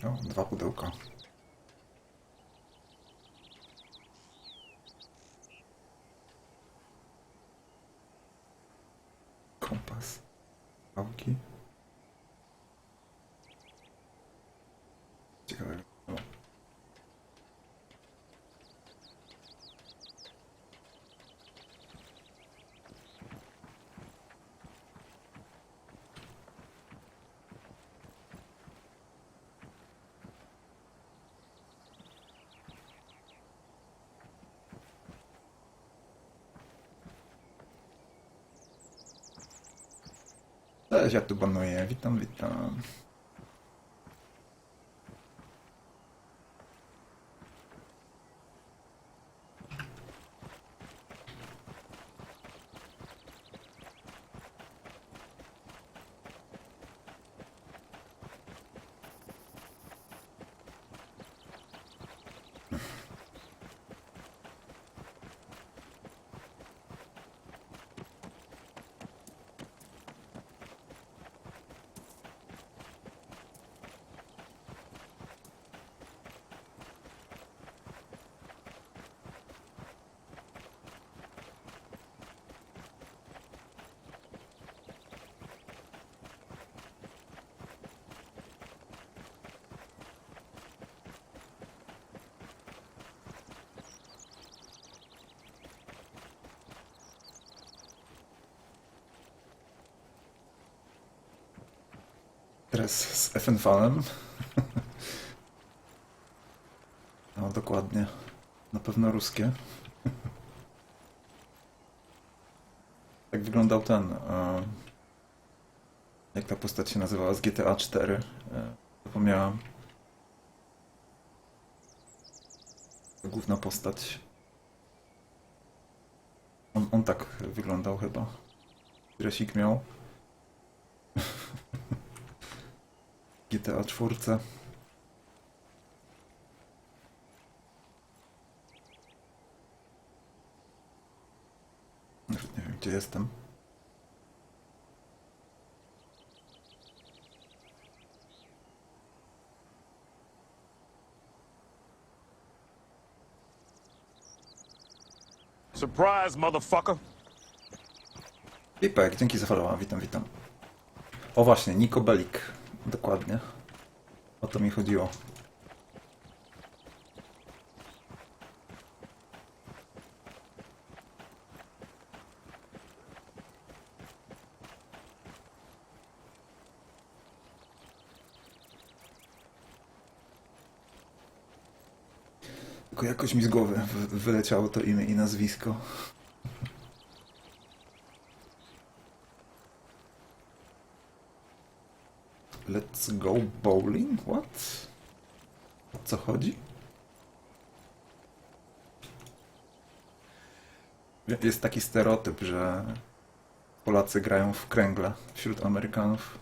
O, 2 pudełka. Kompas. Pałki. Ciekawe. O. Cześć, ja tu banuję. Witam, witam. Teraz z FNV-em. No, dokładnie. Na pewno ruskie. Tak wyglądał ten... jak ta postać się nazywała z GTA 4? Zapomniałam. Główna postać. On tak wyglądał chyba. Dresik miał. GTA 4. Nawet nie wiem, gdzie jestem. Surprise, motherfucker! Pipek, dzięki za followa, witam, witam. O właśnie, Niko Belik. Dokładnie. O to mi chodziło. Tylko jakoś mi z głowy wyleciało to imię i nazwisko. Let's go bowling? What? O co chodzi? Jest taki stereotyp, że Polacy grają w kręgle wśród Amerykanów.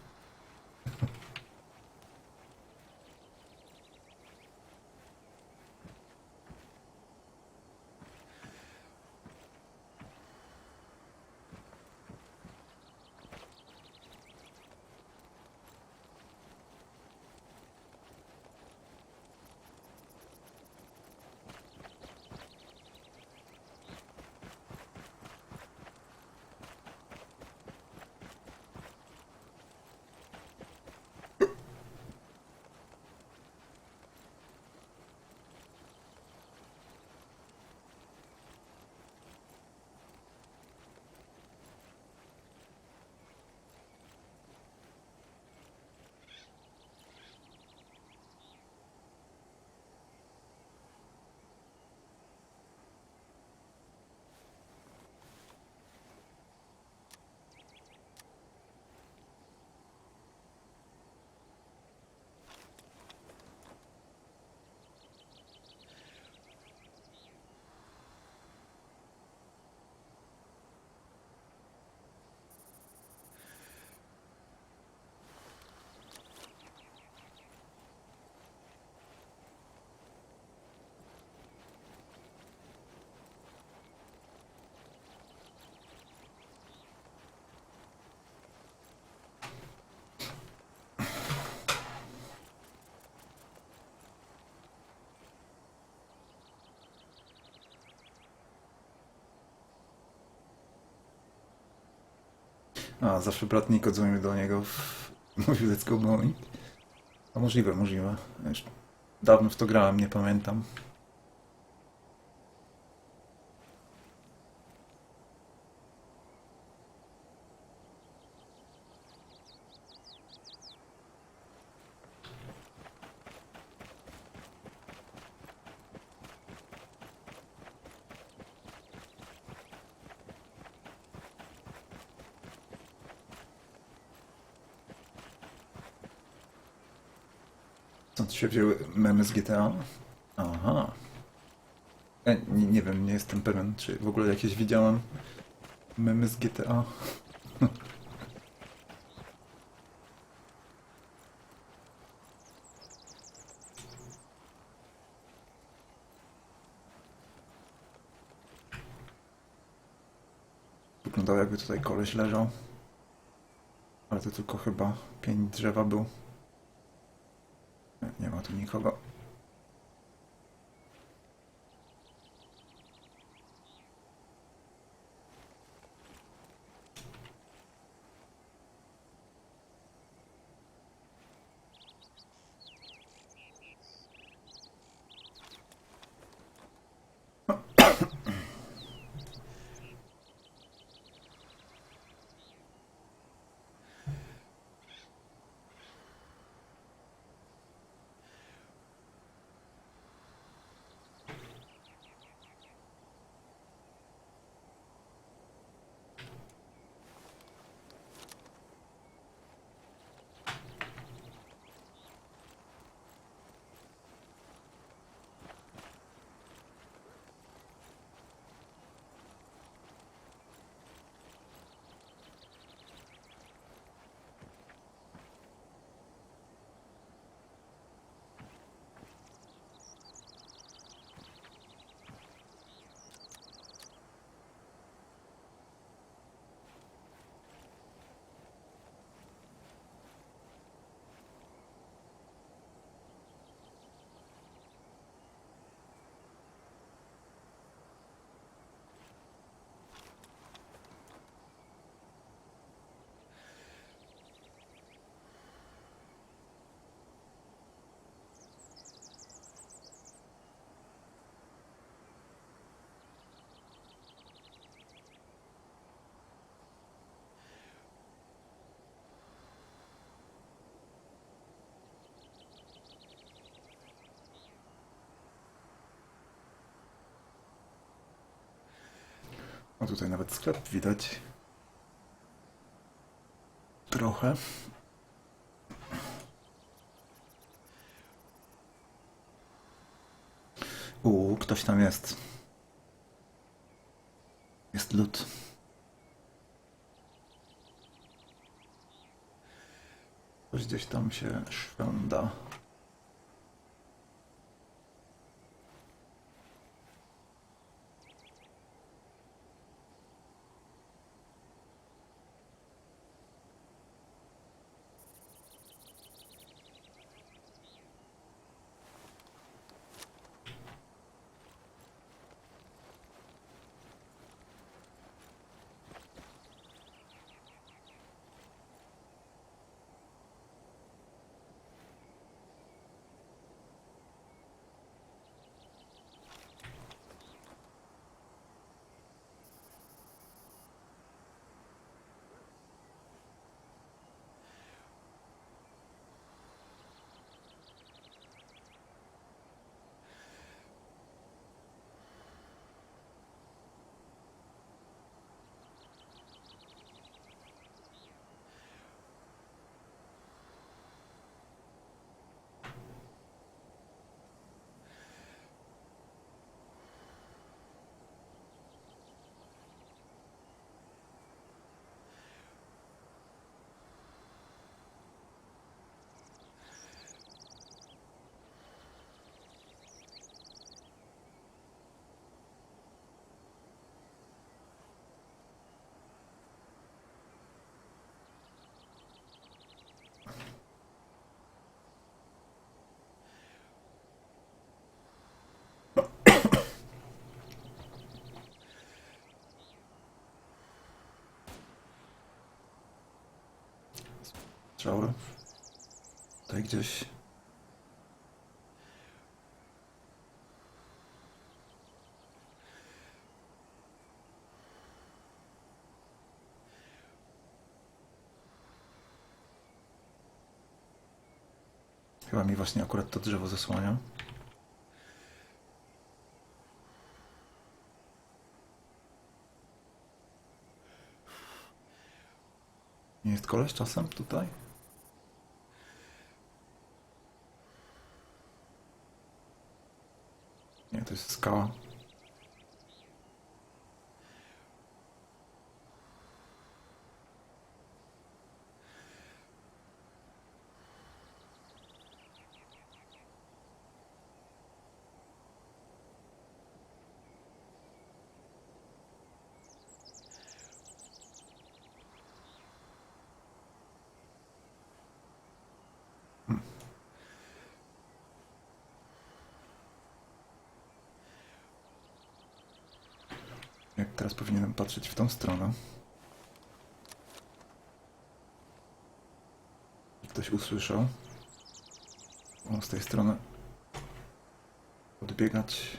A, zawsze brat Niko dzwonił do niego. Mówił let's go going. A możliwe, możliwe. Już dawno w to grałem, nie pamiętam. Stąd się wzięły memy z GTA? Aha. Nie wiem, nie jestem pewien, czy w ogóle jakieś widziałem memy z GTA. Wyglądał jakby tutaj koleś leżał. Ale to tylko chyba pień drzewa był. Nie ma tu nikogo. O, tutaj nawet sklep widać. Trochę. Ktoś tam jest. Jest lód. Ktoś gdzieś tam się szwenda. Strzały. Tutaj gdzieś. Chyba mi właśnie akurat to drzewo zasłania. Nie jest koleś czasem tutaj? Nie, to jest skała. Jak teraz powinienem patrzeć w tą stronę. I ktoś usłyszał. O, z tej strony odbiegać.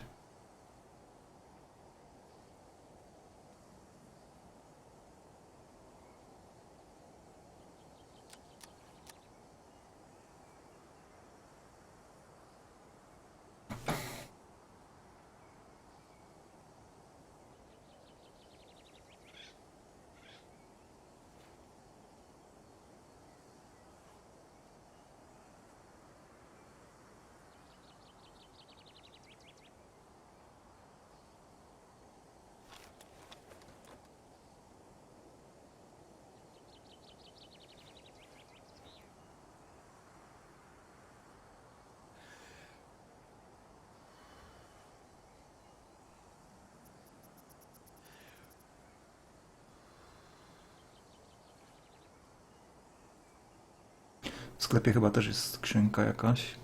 W sklepie chyba też jest skrzynka jakaś.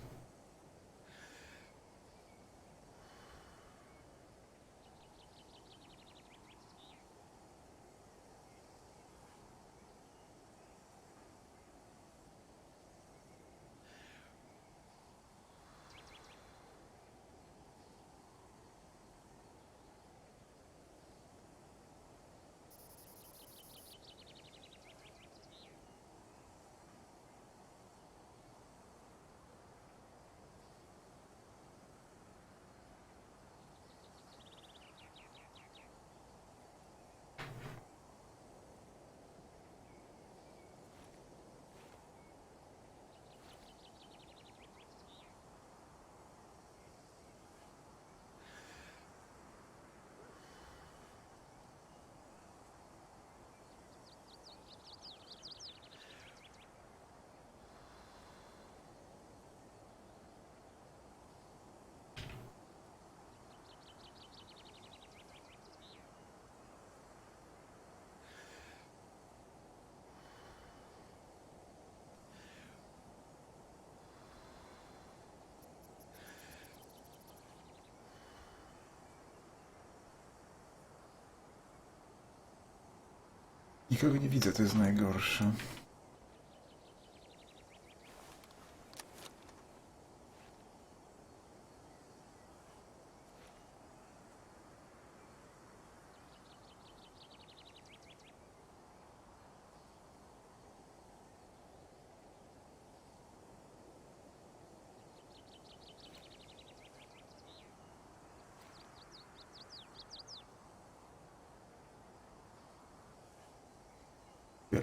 Nikogo nie widzę, to jest najgorsze.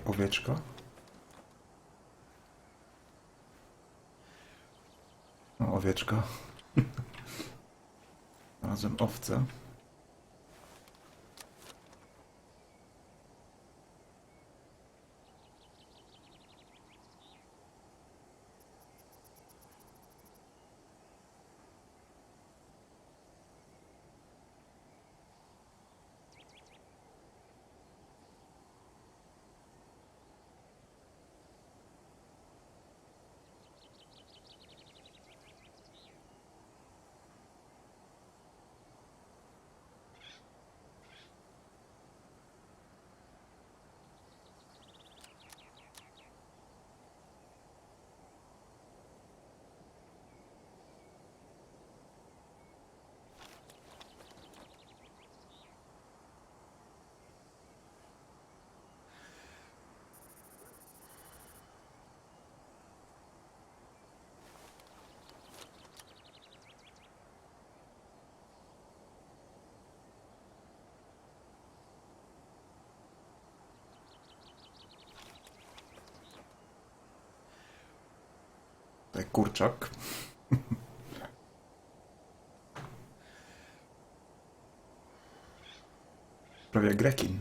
Owieczka. O, owieczka. Znalazłem owcę. kurczak. Prawie jak rekin.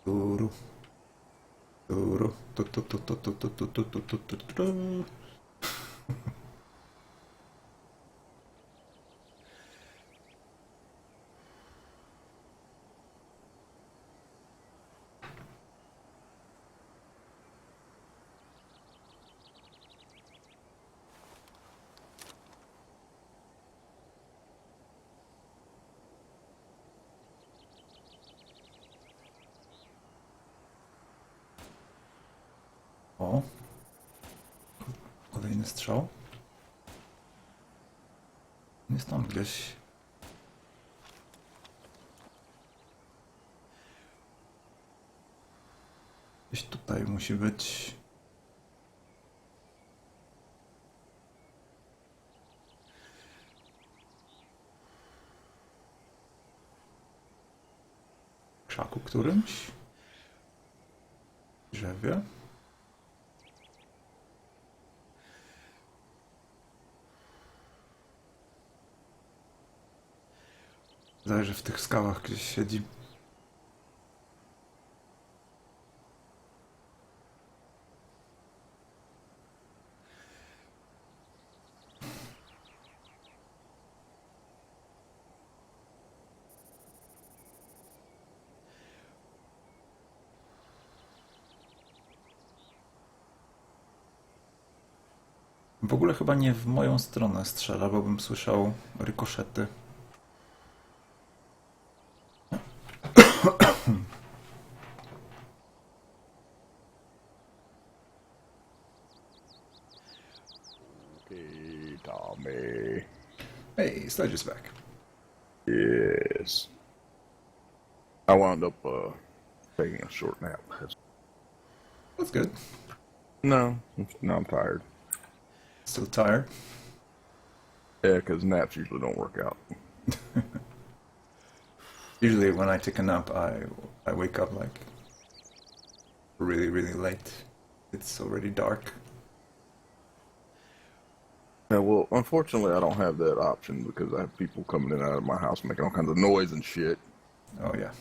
Turu. Turu. Tu, tu, tu, tu, tu, tu, tu, tu, tu, tu, tu, tu. O. Kolejny strzał. Jest tam gdzieś. Gdzieś tutaj musi być. W krzaku którymś. W drzewie. Zdaje, że w tych skałach gdzieś siedzi. W ogóle chyba nie w moją stronę strzela, bo bym słyszał rykoszety. Okay, Tommy. Hey, Sledge is back. Yes. I wound up taking a short nap. That's good. No, I'm tired. Still tired? Yeah, because naps usually don't work out. Usually when I take a nap, I wake up like really, really late. It's already dark. Yeah, well, unfortunately, I don't have that option because I have people coming in and out of my house making all kinds of noise and shit. Oh yeah.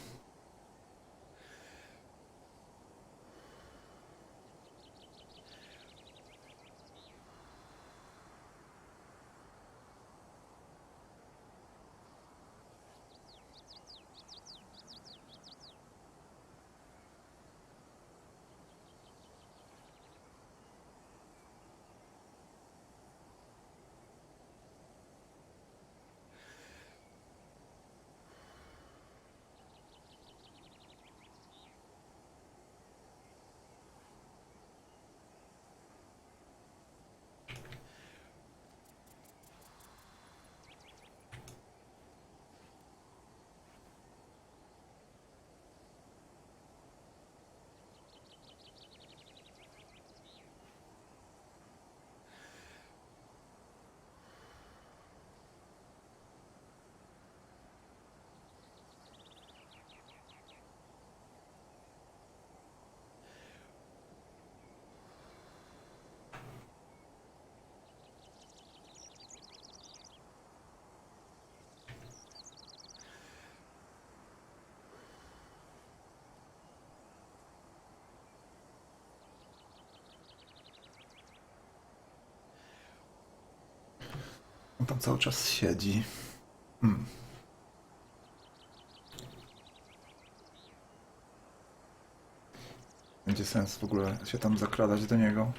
On tam cały czas siedzi. Będzie sens w ogóle się tam zakradać do niego.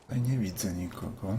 Tutaj nie widzę nikogo.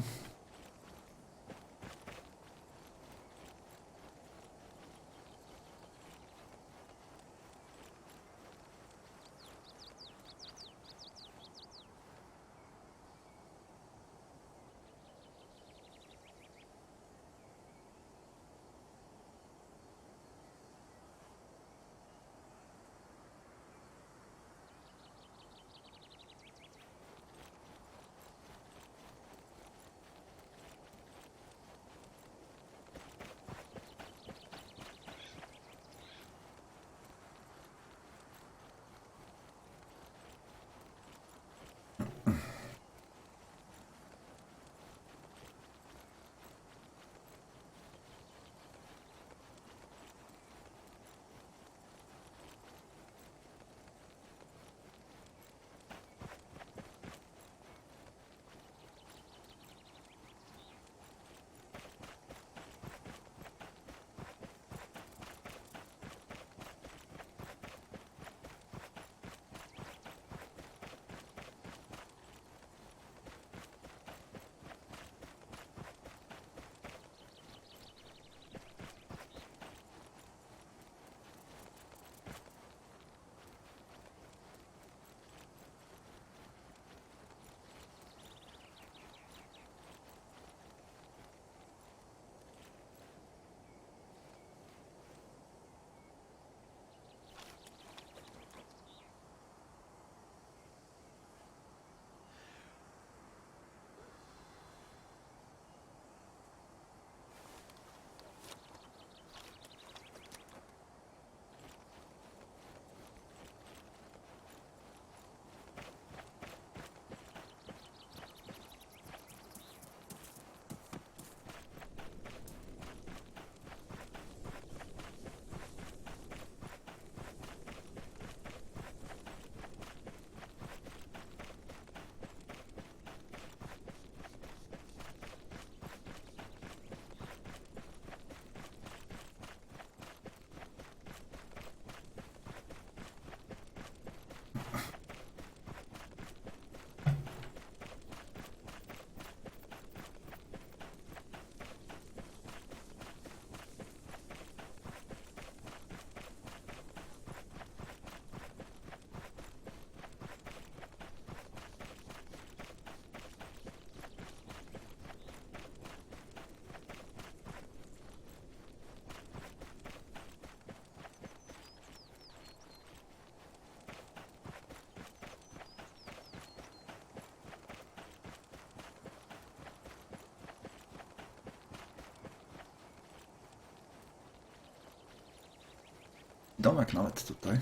Domek nawet tutaj.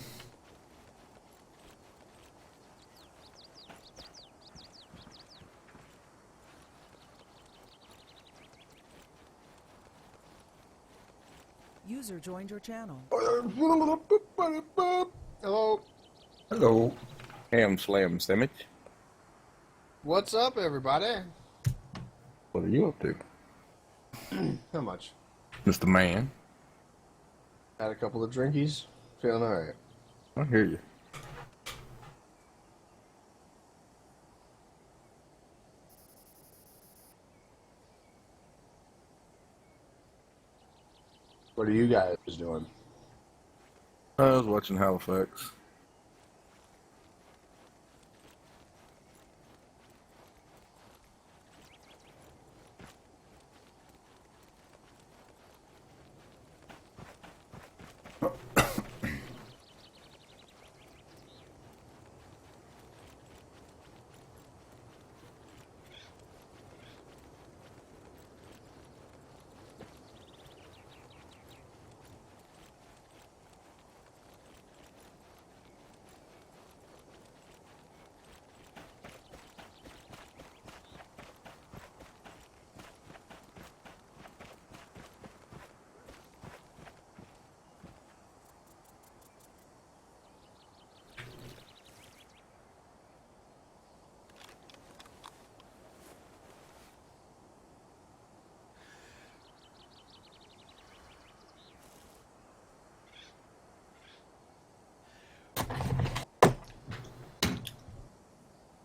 User joined your channel. Hello. Hello. Ham slam sandwich. What's up, everybody? What are you up to, How much? Mr. Man? Had a couple of drinkies. Feeling all right. I hear you. What are you guys doing? I was watching Halifax.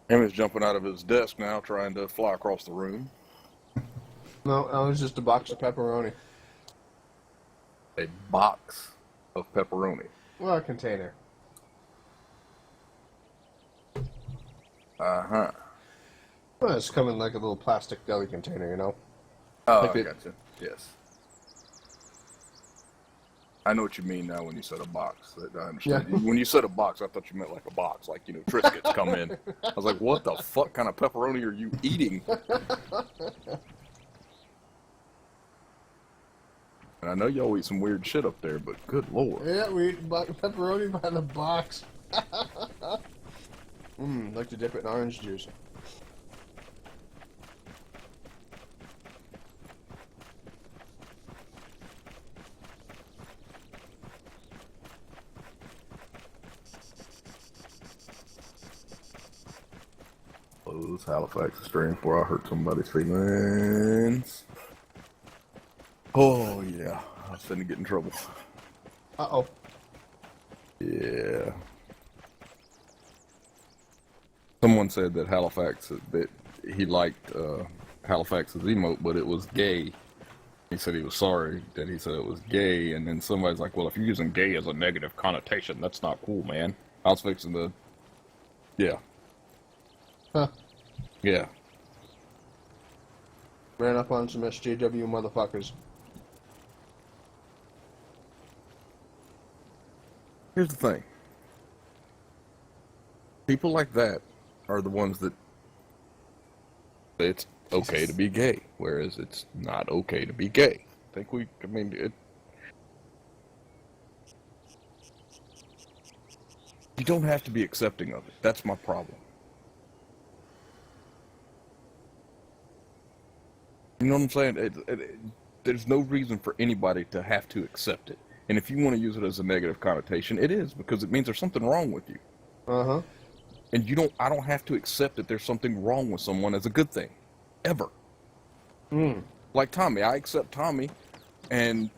Emmy's jumping out of his desk now, trying to fly across the room. No, that was just a box of pepperoni. A box of pepperoni. Well, a container. Uh-huh. Well, it's coming like a little plastic deli container, you know? Oh, Like I it- gotcha. Yes. I know what you mean now when you said a box. I understand. Yeah. When you said a box, I thought you meant like a box, like, you know, Triscuits come in. I was like, what the fuck kind of pepperoni are you eating? And I know y'all eat some weird shit up there, but good lord. Yeah, we eat pepperoni by the box. Like to dip it in orange juice. Close Halifax stream before I hurt somebody's feelings. Oh, yeah. I was finna get in trouble. Uh-oh. Yeah. Someone said that Halifax, that he liked Halifax's emote, but it was gay. He said he was sorry that he said it was gay, and then somebody's like, well, if you're using gay as a negative connotation, that's not cool, man. I was fixing to... Yeah. Huh. Yeah. Ran up on some SJW motherfuckers. Here's the thing. People like that are the ones that say it's okay to be gay, whereas it's not okay to be gay. I mean, you don't have to be accepting of it. That's my problem. You know what I'm saying? There's no reason for anybody to have to accept it. And if you want to use it as a negative connotation, it is, because it means there's something wrong with you. Uh-huh. And I don't have to accept that there's something wrong with someone as a good thing. Ever. Like Tommy. I accept Tommy, and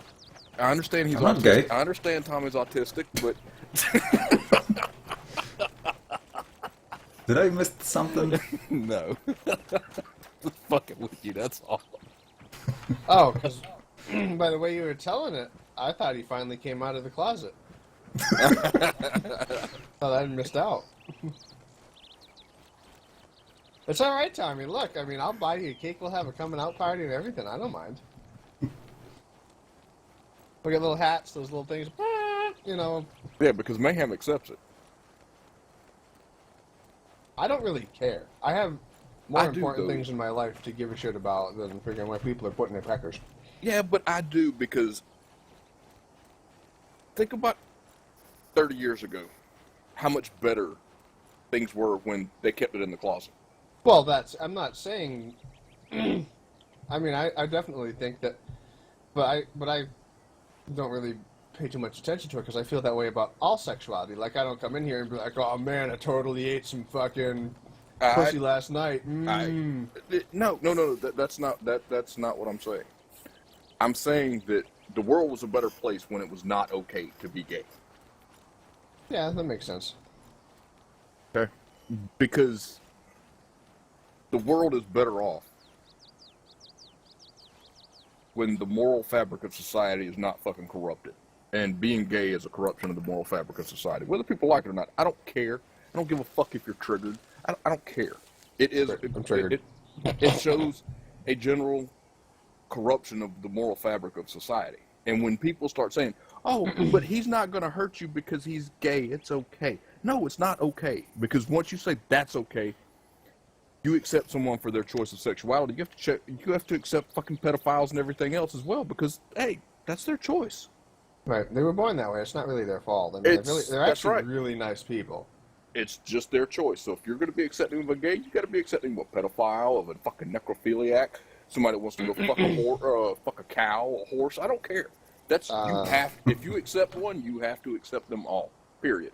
I understand he's I'm not autistic. gay. I understand Tommy's autistic, but... Did I miss something? No. Just fucking with you, that's all. Oh, because by the way you were telling it, I thought he finally came out of the closet. Oh, I missed out. It's all right, Tommy. Look, I mean, I'll buy you a cake. We'll have a coming out party and everything. I don't mind. We got little hats, those little things. You know, Yeah, because Mayhem accepts it. I don't really care. I have more I do, important though. things in my life to give a shit about than figuring where people are putting their peckers. Yeah, but I do, because think about 30 years ago, how much better things were when they kept it in the closet. Well, I'm not saying, I mean, I definitely think that, but I don't really pay too much attention to it because I feel that way about all sexuality. Like, I don't come in here and be like, oh man, I totally ate some fucking pussy last night. No, that's not what I'm saying. I'm saying that the world was a better place when it was not okay to be gay. Yeah, that makes sense. Okay. Because the world is better off when the moral fabric of society is not fucking corrupted. And being gay is a corruption of the moral fabric of society. Whether people like it or not, I don't care. I don't give a fuck if you're triggered. I don't care. It is. I'm triggered. It shows a general corruption of the moral fabric of society. And when people start saying, oh, but he's not going to hurt you because he's gay, it's okay. No, it's not okay. Because once you say that's okay, you accept someone for their choice of sexuality. You have to accept fucking pedophiles and everything else as well, because, hey, that's their choice. Right, they were born that way. It's not really their fault. I mean, they're That's actually right. really nice people. It's just their choice. So if you're going to be accepting of a gay, you got to be accepting of a pedophile, of a fucking necrophiliac, somebody that wants to go fuck fuck a cow, a horse. I don't care. That's you have. If you accept one, you have to accept them all. Period.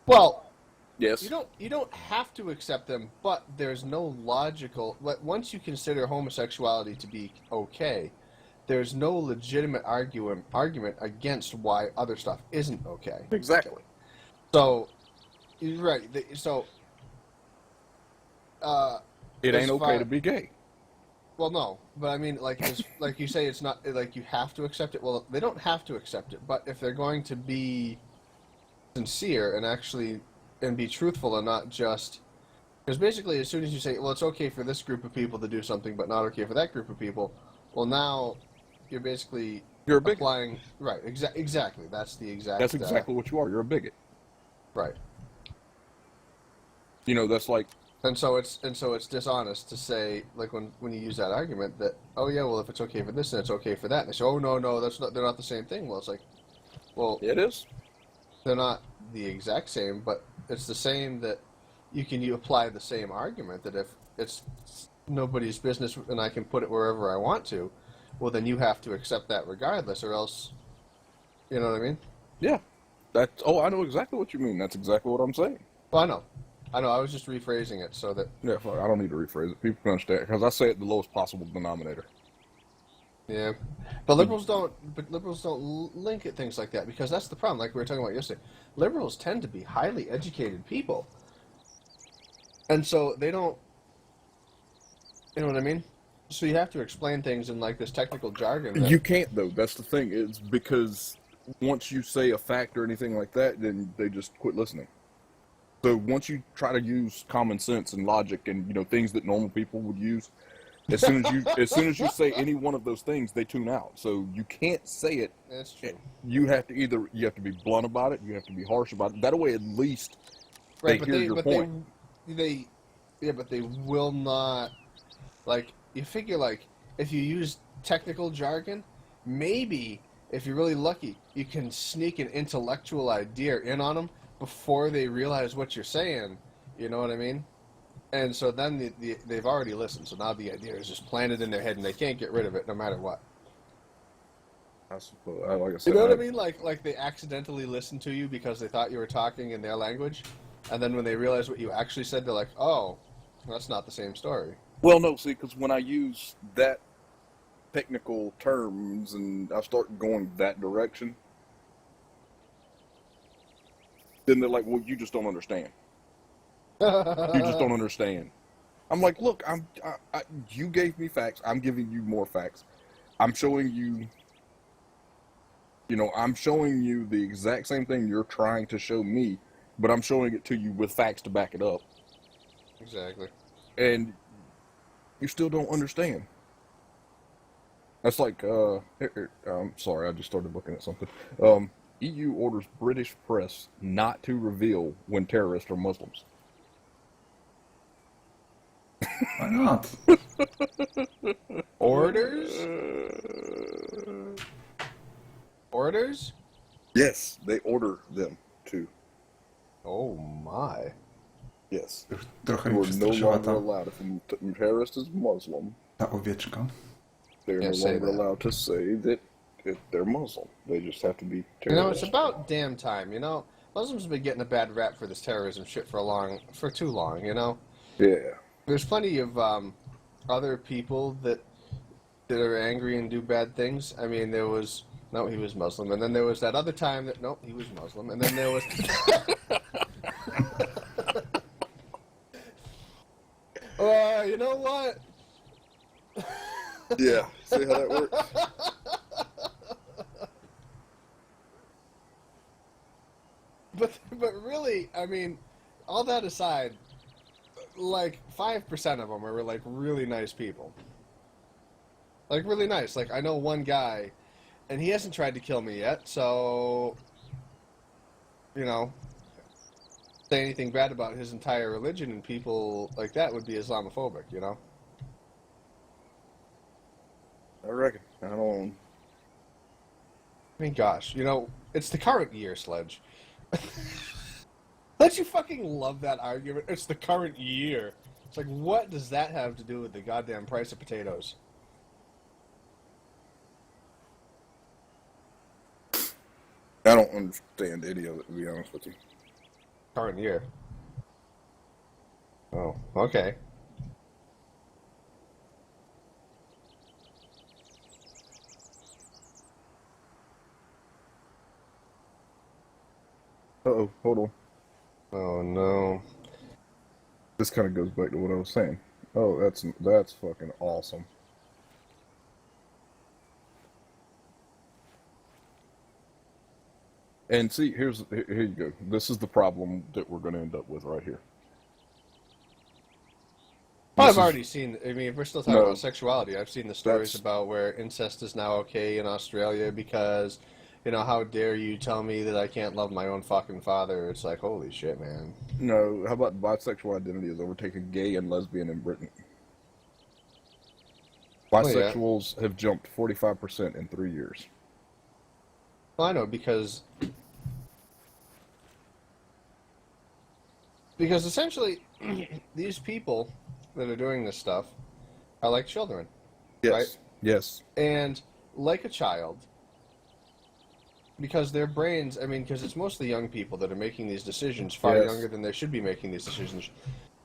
Well, Yes. you don't have to accept them, but there's no logical. Once you consider homosexuality to be okay, there's no legitimate argument against why other stuff isn't okay. Exactly. So, right. So, It as ain't okay far- to be gay. Well, no, but I mean, like you say, it's not like you have to accept it. Well, they don't have to accept it, but if they're going to be sincere and actually and be truthful and not just because basically, as soon as you say, well, it's okay for this group of people to do something, but not okay for that group of people, well, now you're basically You're a bigot. applying right. Exactly. That's the exact. That's exactly what you are. You're a bigot. Right. You know, that's like, And so it's dishonest to say like when you use that argument that oh yeah well if it's okay for this then it's okay for that and they say oh no that's not they're not the same thing. Well, it's like well it is. they're not the exact same, but it's the same that you apply the same argument that if it's nobody's business and I can put it wherever I want to, well then you have to accept that regardless or else, you know what I mean? Yeah. I know exactly what you mean. That's exactly what I'm saying. Well, I know. I was just rephrasing it so that Yeah, fuck, I don't need to rephrase it. People can understand because I say it the lowest possible denominator. yeah, but liberals don't. But liberals don't link at things like that because that's the problem. Like we were talking about yesterday, liberals tend to be highly educated people, and so they don't. You know what I mean? So you have to explain things in like this technical jargon. That, You can't though. That's the thing. It's because once you say a fact or anything like that, then they just quit listening. So once you try to use common sense and logic and things that normal people would use, as soon as you say any one of those things, they tune out. So you can't say it. that's true. You have to be blunt about it. You have to be harsh about it. That way, at least Right, they hear your point. But they will not. Like you figure, like if you use technical jargon, maybe if you're really lucky, you can sneak an intellectual idea in on them before they realize what you're saying. You know what I mean? And so then they've already listened. So now the idea is just planted in their head, and they can't get rid of it no matter what. I suppose, like I said, You know what I mean? Like they accidentally listened to you because they thought you were talking in their language, and then when they realize what you actually said, they're like, "Oh, that's not the same story." Well, no, see, because when I use that technical terms and I start going that direction, then they're like, "Well, you just don't understand. You just don't understand." I'm like, "Look, you gave me facts. I'm giving you more facts. I'm showing you." I'm showing you the exact same thing you're trying to show me, but I'm showing it to you with facts to back it up. Exactly. And you still don't understand. That's like, I'm sorry, I just started looking at something. EU orders British press not to reveal when terrorists are Muslims. Why not? Orders? Orders? Yes, they order them to. Oh my. Yes. Trochę You mi are no przestraszyła longer ta, allowed, if a terrorist is Muslim, ta owieczka. they're no Can't say longer that. allowed to say that they're Muslim. They just have to be You terrorists. know, it's about damn time, Muslims have been getting a bad rap for this terrorism shit for too long, Yeah. There's plenty of other people that are angry and do bad things. I mean, he was Muslim, and then there was that other time that he was Muslim, and then there was. You know what? Yeah. See how that works? But really, I mean, all that aside, like 5% of them are like really nice people. Like really nice. Like I know one guy, and he hasn't tried to kill me yet. So, say anything bad about his entire religion and people like that would be Islamophobic. I reckon. I don't. I mean, gosh, it's the current year, Sledge. Don't you fucking love that argument? It's the current year. It's like, what does that have to do with the goddamn price of potatoes? I don't understand any of it, to be honest with you. Current year. Oh, okay. Uh-oh, hold on. Oh no. This kind of goes back to what I was saying. Oh, that's fucking awesome. And see, here you go. This is the problem that we're going to end up with right here. Well, This I've is- already seen. I mean, if we're still talking No. about sexuality, I've seen the stories That's- about where incest is now okay in Australia because, how dare you tell me that I can't love my own fucking father? It's like, holy shit, man. No, how about bisexual identity is overtaken gay and lesbian in Britain? Oh, yeah. Bisexuals have jumped 45% in 3 years. Well, I know because essentially these people that are doing this stuff are like children, Yes. Right? Yes. and like a child. Because their brains, because it's mostly young people that are making these decisions, far Yes. younger than they should be making these decisions.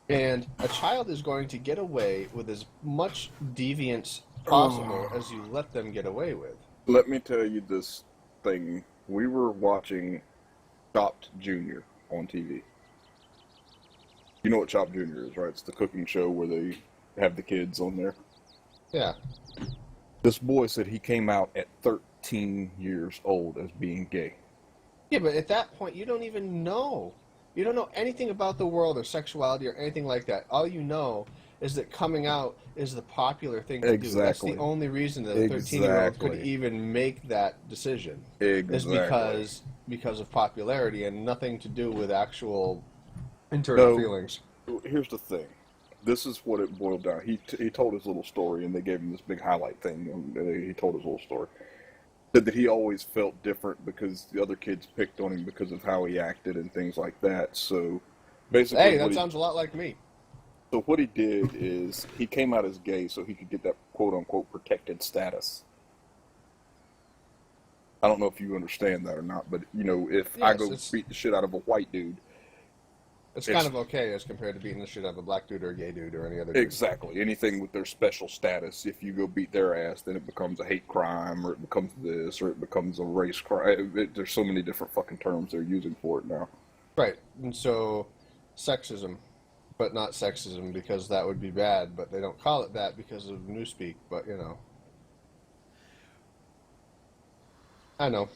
And a child is going to get away with as much deviance possible as you let them get away with. Let me tell you this thing. We were watching Chopped Junior on TV. You know what Chopped Junior is, right? It's the cooking show where they have the kids on there. Yeah. This boy said he came out at 13 years old as being gay. Yeah, but at that point, you don't even know. You don't know anything about the world or sexuality or anything like that. All you know is that coming out is the popular thing to do. That's Exactly. the only reason that a 13-year-old could Exactly. even make that decision. Exactly. Is because of popularity and nothing to do with actual internal No. feelings. Here's the thing. This is what it boiled down. He told his little story, and they gave him this big highlight thing. And he told his little story. Said that he always felt different because the other kids picked on him because of how he acted and things like that. So basically, Hey, that sounds a lot like me. So what he did is he came out as gay so he could get that quote-unquote protected status. I don't know if you understand that or not, but, if I Yes, go it's- beat the shit out of a white dude, It's kind of okay as compared to beating the shit out of a black dude or a gay dude or any other dude. exactly, anything with their special status, if you go beat their ass, then it becomes a hate crime, or it becomes this, or it becomes a race crime. There's so many different fucking terms they're using for it now. Right. And so, sexism, but not sexism because that would be bad, but they don't call it that because of newspeak, but I know.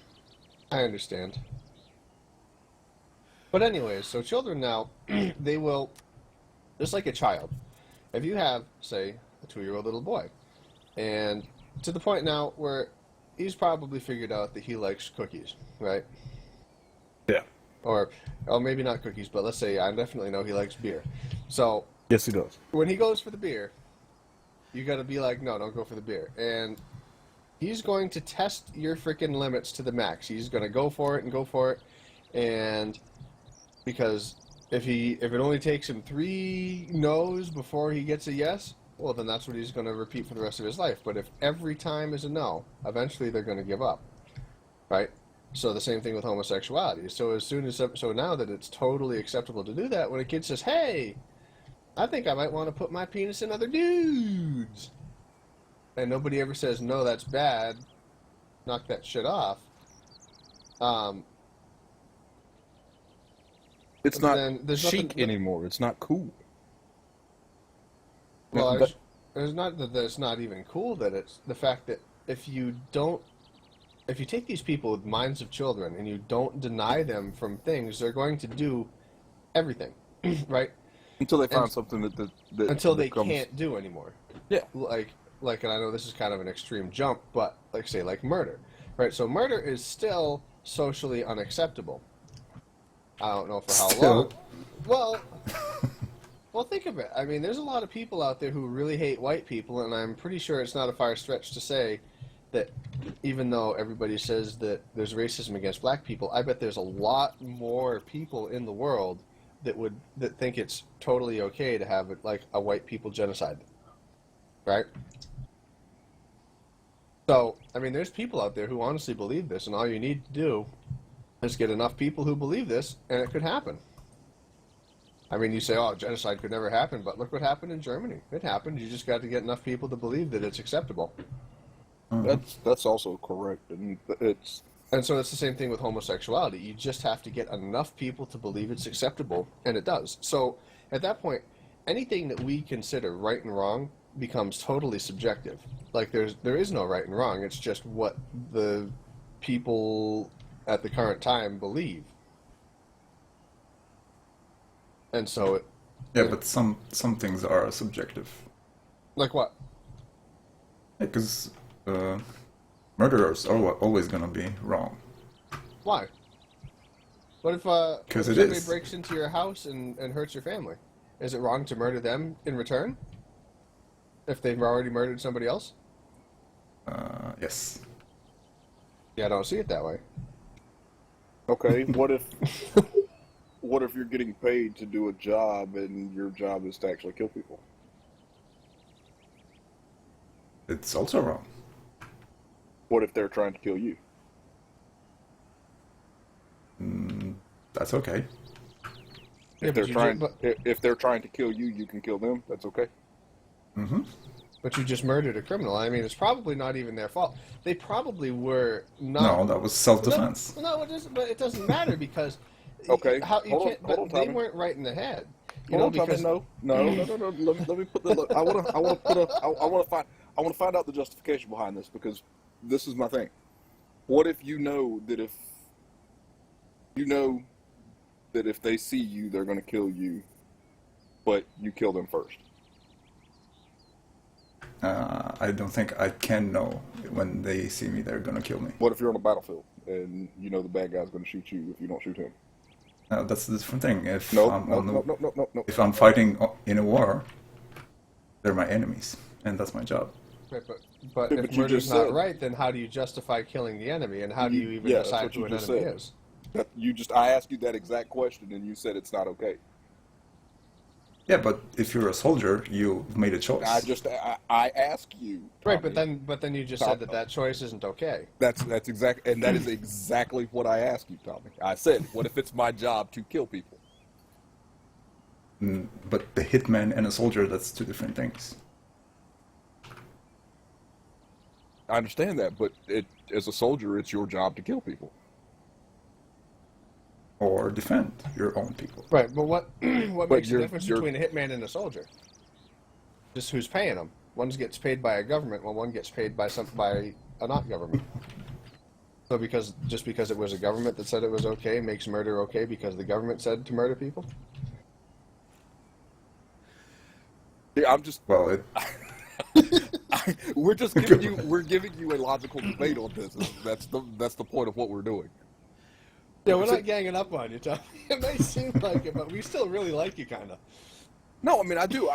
I understand. But anyways, so children now, they will, just like a child, if you have, say, a 2-year-old little boy, and to the point now where he's probably figured out that he likes cookies, right? Yeah. Or maybe not cookies, but let's say I definitely know he likes beer. So Yes, he does. when he goes for the beer, you got to be like, no, don't go for the beer. And he's going to test your freaking limits to the max. He's going to go for it and go for it. And because if it only takes him 3 no's before he gets a yes, well, then that's what he's going to repeat for the rest of his life. But if every time is a no, eventually they're going to give up, right? So the same thing with homosexuality. So now that it's totally acceptable to do that, when a kid says, "Hey, I think I might want to put my penis in other dudes," and nobody ever says, "No, that's bad. Knock that shit off." It's not Then there's chic nothing- anymore. It's not cool. Well, But- it's not that it's not even cool. That it's the fact that if you take these people with minds of children and you don't deny them from things, they're going to do everything, right? Until they find And- something that Until they becomes- can't do anymore. Yeah. Like, and I know this is kind of an extreme jump, but like murder, right? So murder is still socially unacceptable. I don't know for how Still. long. Well, well, think of it. I mean, there's a lot of people out there who really hate white people, and I'm pretty sure it's not a far stretch to say that even though everybody says that there's racism against black people, I bet there's a lot more people in the world that think it's totally okay to have like a white people genocide, right? So, I mean, there's people out there who honestly believe this, and all you need to do is get enough people who believe this, and it could happen. I mean, you say, "Oh, genocide could never happen," but look what happened in Germany. It happened. You just got to get enough people to believe that it's acceptable. That's also correct, and And so it's the same thing with homosexuality. You just have to get enough people to believe it's acceptable, and it does. So at that point, anything that we consider right and wrong becomes totally subjective. Like there is no right and wrong. It's just what the people at the current time believe. And so Yeah, but some things are subjective. like what? Because murderers are always gonna be wrong. Why? What if 'Cause if it somebody is. breaks into your house and hurts your family? Is it wrong to murder them in return? If they've already murdered somebody else? Yes. Yeah, I don't see it that way. Okay, what if you're getting paid to do a job and your job is to actually kill people? It's also wrong. What if they're trying to kill you? That's okay. Yeah, If but they're trying to kill you, you can kill them. That's okay. Mm-hmm. but you just murdered a criminal. I mean, it's probably not even their fault. They probably were not. No, that was self-defense. No, it isn't. But it doesn't matter because. Okay, How you hold on- can't? hold on, But they Tommy. weren't right in the head. You Hold know, on, Tommy. because No. Let me put the. I want to find out the justification behind this, because this is my thing. What if you know that if they see you, they're going to kill you, but you kill them first? I don't think I can know when they see me they're gonna kill me. What if you're on a battlefield and you know the bad guy's going to shoot you if you don't shoot him? That's a different thing. If No. if I'm fighting in a war, they're my enemies, and that's my job. Right, but Yeah, if but you murder's just not said- right, then how do you justify killing the enemy, and how do you even Yeah, that's decide what who you an just enemy said. is? I asked you that exact question and you said it's not okay. Yeah, but if you're a soldier, you've made a choice. I ask you. Right, Tommy. but then you just said that choice isn't okay. That's exactly, and that is exactly what I asked you, Tommy. I said, what if it's my job to kill people? But the hitman and a soldier, that's two different things. I understand that, but as a soldier, it's your job to kill people. Or defend your own people. Right, but what makes the you're- difference you're- between a hitman and a soldier? Just who's paying them. One gets paid by a government, while one gets paid by a not government. So just because it was a government that said it was okay makes murder okay because the government said to murder people? Yeah, I'm just. Well, We're giving you a logical debate on this. That's the point of what we're doing. Yeah, we're not ganging up on you, Tommy. It may seem like it, but we still really like you, kind of. No, I mean I do.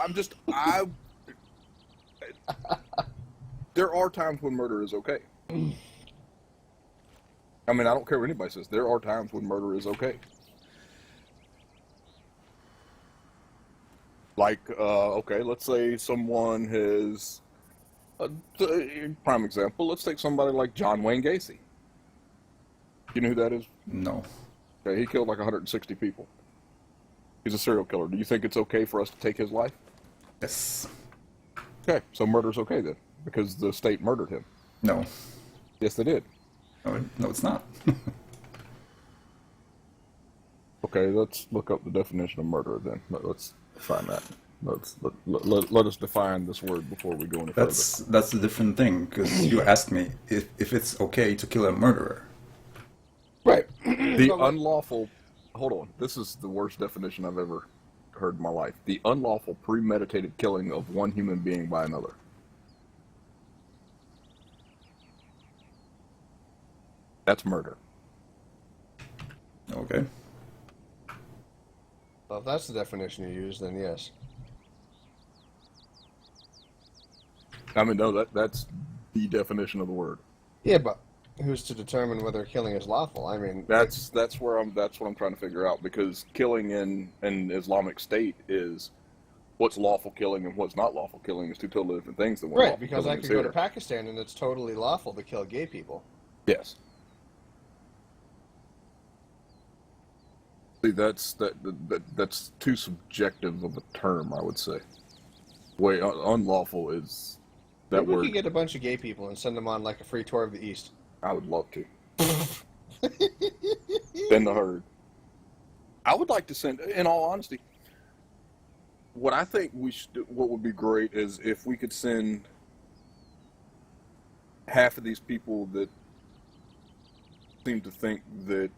There are times when murder is okay. I mean, I don't care what anybody says. There are times when murder is okay. Like, okay, let's say someone has. Prime example. Let's take somebody like John Wayne Gacy. You know who that is? no. Okay, he killed like 160 people. He's a serial killer. Do you think it's okay for us to take his life? Yes. Okay, so murder's okay then, because the state murdered him. No. Yes, they did. No, it's not. Okay, let's look up the definition of murder then. Let's find that. Let us define this word before we go any further. That's a different thing, because you asked me if it's okay to kill a murderer. Right. The unlawful. Hold on. This is the worst definition I've ever heard in my life. The unlawful premeditated killing of one human being by another. That's murder. Okay. Well, if that's the definition you use, then yes. I mean, no, that's the definition of the word. Yeah, but who's to determine whether killing is lawful? I mean, That's what I'm trying to figure out, because killing in an Islamic state is what's lawful killing and what's not lawful killing is two totally different things than what right, lawful because I killing could is go to here. Pakistan and it's totally lawful to kill gay people. Yes. See, that's too subjective of a term, I would say. Unlawful is that Maybe we word. could get a bunch of gay people and send them on like a free tour of the East. I would love to. than the herd. I would like to send, in all honesty, what I think what would be great is if we could send half of these people that seem to think that,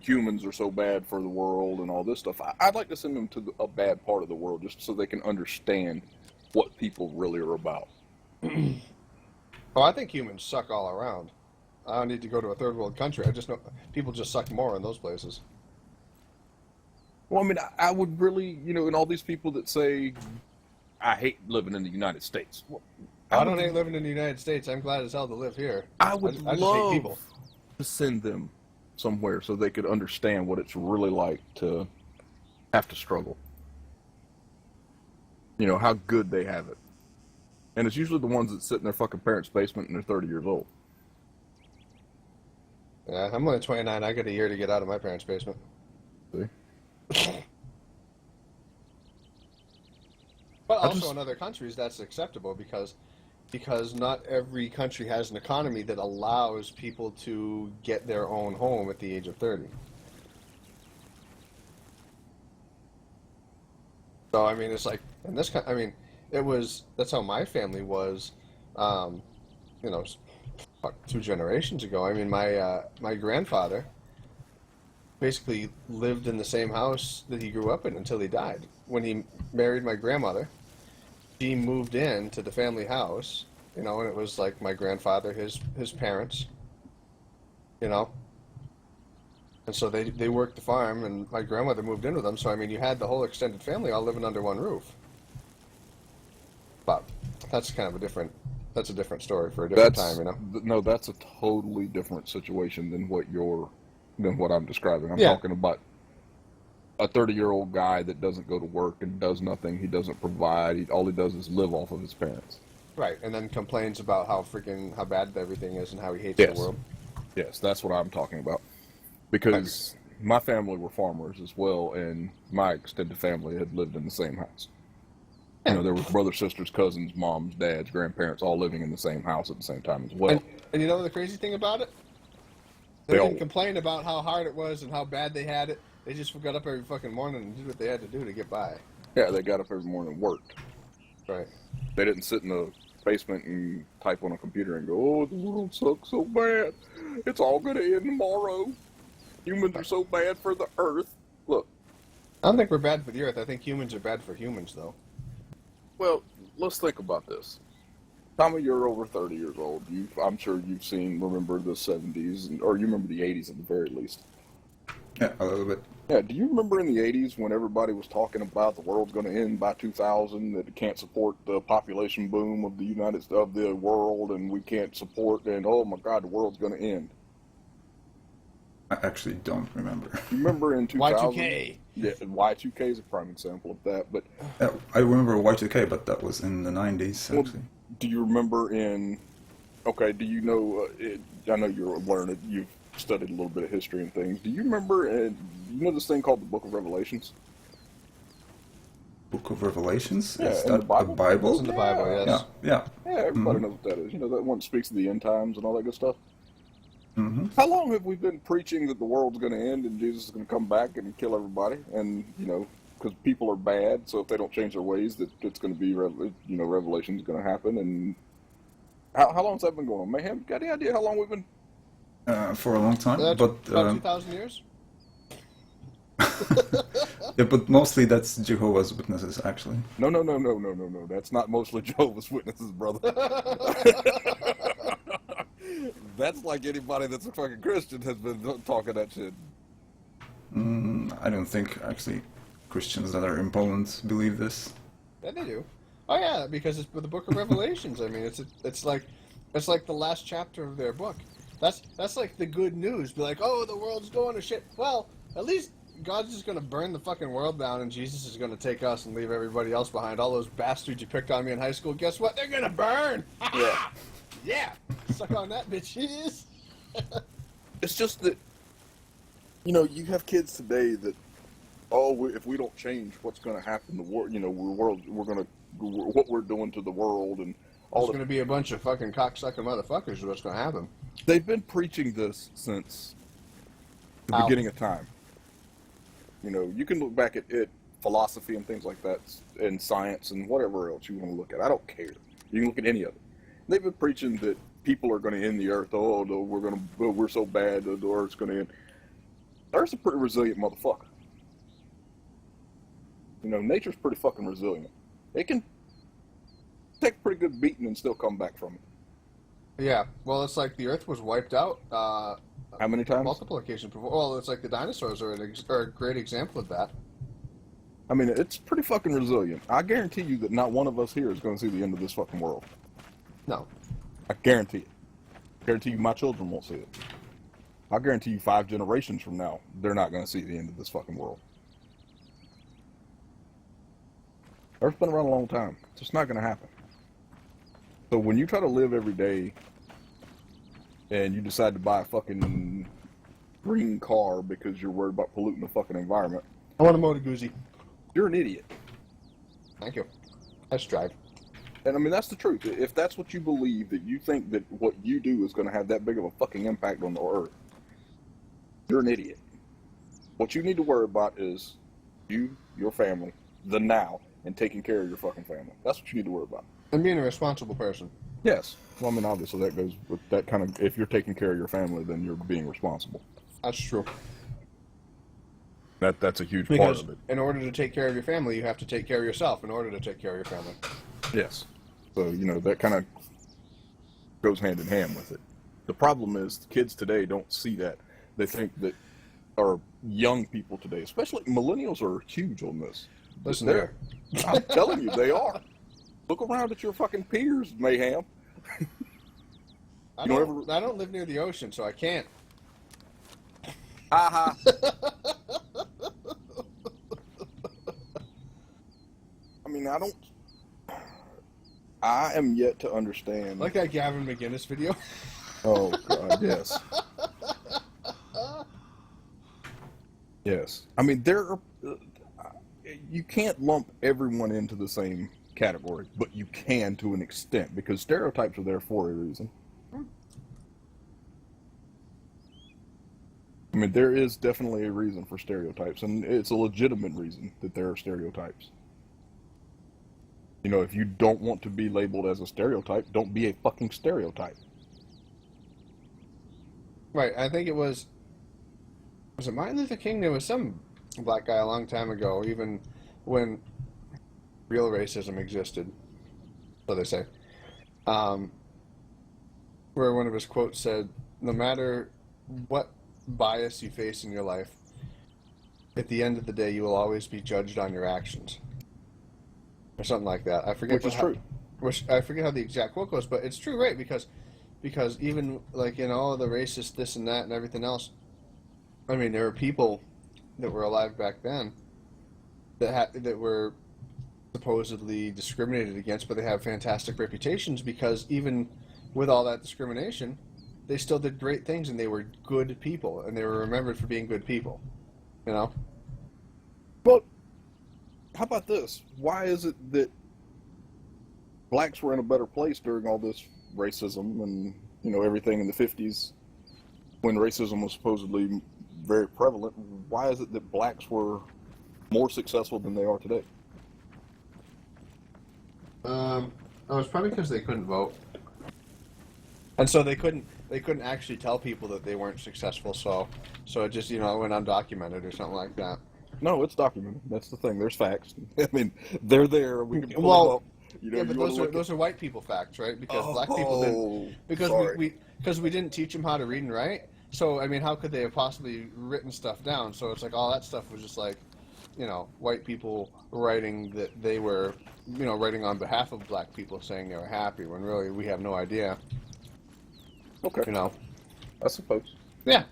humans are so bad for the world and all this stuff. I'd like to send them to a bad part of the world just so they can understand what people really are about. Oh, I think humans suck all around. I don't need to go to a third world country. I just know people just suck more in those places. Well, I mean, I would really, and all these people that say, I hate living in the United States. Well, I don't hate living in the United States. I'm glad as hell to live here. I would I just love hate people. to send them somewhere so they could understand what it's really like to have to struggle. How good they have it. And it's usually the ones that sit in their fucking parents' basement and they're 30 years old. Yeah, I'm only 29. I got a year to get out of my parents' basement. See? But also in other countries, that's acceptable because not every country has an economy that allows people to get their own home at the age of 30. So, I mean, it's like, in this I mean, that's how my family was, fuck, 2 generations ago. I mean, my grandfather basically lived in the same house that he grew up in until he died. When he married my grandmother, he moved into the family house, and it was like my grandfather, his parents, and so they worked the farm, and my grandmother moved in with them. So I mean, you had the whole extended family all living under one roof. But that's kind of a different story for a different time, No, that's a totally different situation than what I'm describing. I'm Yeah. talking about a 30-year-old guy that doesn't go to work and does nothing. He doesn't provide. All he does is live off of his parents. Right, and then complains about how bad everything is and how he hates Yes. the world. Yes, that's what I'm talking about. Because my family were farmers as well, and my extended family had lived in the same house. There were brothers, sisters, cousins, moms, dads, grandparents, all living in the same house at the same time as well. And you know the crazy thing about it? They didn't complain about how hard it was and how bad they had it. They just got up every fucking morning and did what they had to do to get by. Yeah, they got up every morning and worked. Right. They didn't sit in the basement and type on a computer and go, oh, the world sucks so bad. It's all going to end tomorrow. Humans are so bad for the earth. Look. I don't think we're bad for the earth. I think humans are bad for humans, though. Well, let's think about this. Tommy, you're over 30 years old. I'm sure you've remember the 70s, or you remember the 80s at the very least. Yeah, a little bit. Yeah, do you remember in the 80s when everybody was talking about the world's going to end by 2000, that it can't support the population boom of the world, and we can't support, and oh my God, the world's going to end? I actually don't remember. You remember in 2000? Y2K. Yeah, Y2K is a prime example of that. But I remember Y2K, but that was in the 90s, actually. Well, do you remember do you know, I know you're learned, you've studied a little bit of history and things. Do you remember, this thing called the Book of Revelations? Book of Revelations? Yeah, Is in that the Bible? a Bible? It's in the Bible, yes. Yeah. Yeah, everybody knows what that is. that one that speaks of the end times and all that good stuff. Mm-hmm. How long have we been preaching that the world's going to end and Jesus is going to come back and kill everybody? And, because people are bad, so if they don't change their ways, that it's going to be, Revelation's going to happen. And how long has that been going on? Mayhem, got any idea how long we've been? For a long time, but about 2,000 years? yeah, but mostly that's Jehovah's Witnesses, actually. No. That's not mostly Jehovah's Witnesses, brother. That's like anybody that's a fucking Christian has been talking that shit. I don't think, actually, Christians that are in Poland believe this. Yeah, they do. Oh yeah, because it's the Book of Revelations. I mean, it's like the last chapter of their book. That's like the good news. Be like, oh, the world's going to shit. Well, at least God's just going to burn the fucking world down, and Jesus is going to take us and leave everybody else behind. All those bastards you picked on me in high school, guess what? They're going to burn. Yeah. Yeah. Suck on that, bitches. It's just that, you have kids today that, if we don't change, what's going to happen? What we're doing to the world and all. There's going to be a bunch of fucking cocksucking motherfuckers. Is what's going to happen? They've been preaching this since the beginning of time. You know, you can look back at philosophy and things like that, and science and whatever else you want to look at. I don't care. You can look at any of it. They've been preaching that people are going to end the earth. Oh, no, we're so bad, the earth's going to end. The Earth's a pretty resilient motherfucker. You know, nature's pretty fucking resilient. It can take a pretty good beating and still come back from it. Yeah, well, it's like the Earth was wiped out. How many times? Multiple occasions before. Well, it's like the dinosaurs are a great example of that. I mean, it's pretty fucking resilient. I guarantee you that not one of us here is going to see the end of this fucking world. No. I guarantee it. I guarantee you my children won't see it. I guarantee you 5 generations from now, they're not going to see the end of this fucking world. Earth's been around a long time. It's just not going to happen. So when you try to live every day and you decide to buy a fucking green car because you're worried about polluting the fucking environment, I want a Moto Guzzi. you're an idiot. Thank you. Let's drive. And I mean, that's the truth. If that's what you believe, that you think that what you do is going to have that big of a fucking impact on the earth, you're an idiot. What you need to worry about is you, your family, the now, and taking care of your fucking family. That's what you need to worry about. And being a responsible person. Yes. Well, I mean, obviously that goes with that kind of, if you're taking care of your family, then you're being responsible. That's true. That's a huge Because part of it. in order to take care of your family, you have to take care of yourself in order to take care of your family. Yes. So, you know, that kind of goes hand in hand with it. The problem is the kids today don't see that. They think that, or young people today, especially millennials, are huge on this. Listen They're- I'm telling you, they are. Look around at your fucking peers, Mayhem. I You don't live near the ocean, so I can't. Ha I mean, I am yet to understand. Like that Gavin McGinnis video. Oh, God, yes. Yes. I mean, you can't lump everyone into the same category, but you can to an extent, because stereotypes are there for a reason. I mean, there is definitely a reason for stereotypes, and it's a legitimate reason that there are stereotypes. You know, if you don't want to be labeled as a stereotype, don't be a fucking stereotype. Right, I think it was it Martin Luther King? There was some black guy a long time ago, even when real racism existed, so they say, where one of his quotes said, no matter what bias you face in your life, at the end of the day, you will always be judged on your actions. Or something like that. I forget. Which is true. Which I forget how the exact quote goes, but it's true, right? Because even like the racist this and that and everything else. I mean, there were people that were alive back then that were supposedly discriminated against, but they have fantastic reputations because even with all that discrimination, they still did great things and they were good people and they were remembered for being good people. You know. But how about this? Why is it that blacks were in a better place during all this racism and, you know, everything in the 50s when racism was supposedly very prevalent? Why is it that blacks were more successful than they are today? It was probably because they couldn't vote, and so they couldn't actually tell people that they weren't successful. So it just it went undocumented or something like that. No, it's documented. That's the thing. There's facts. I mean, they're there. We can pull them up. You know, Yeah, but those are white people facts, right? Because black people didn't. Because we didn't teach them how to read and write. So I mean, how could they have possibly written stuff down? So it's like all that stuff was just like, white people writing that they were, writing on behalf of black people, saying they were happy when really we have no idea. Okay. I suppose. Yeah.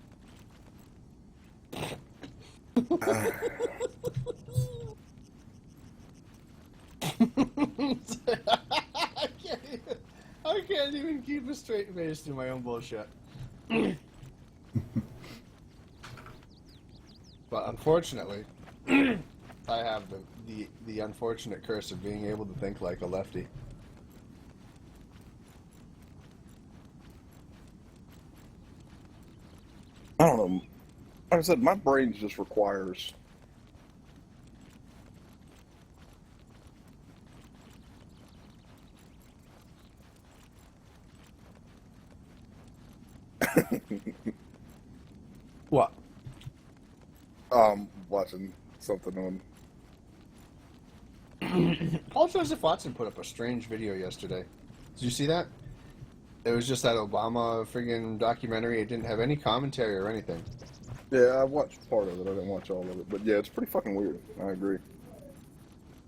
I can't even keep a straight face to my own bullshit. But unfortunately, I have the unfortunate curse of being able to think like a lefty. I don't know. Like I said, my brain just requires. What? Watching something on. Paul Joseph Watson put up a strange video yesterday. Did you see that? It was just that Obama friggin' documentary. It didn't have any commentary or anything. Yeah, I watched part of it. I didn't watch all of it, but yeah, it's pretty fucking weird. I agree.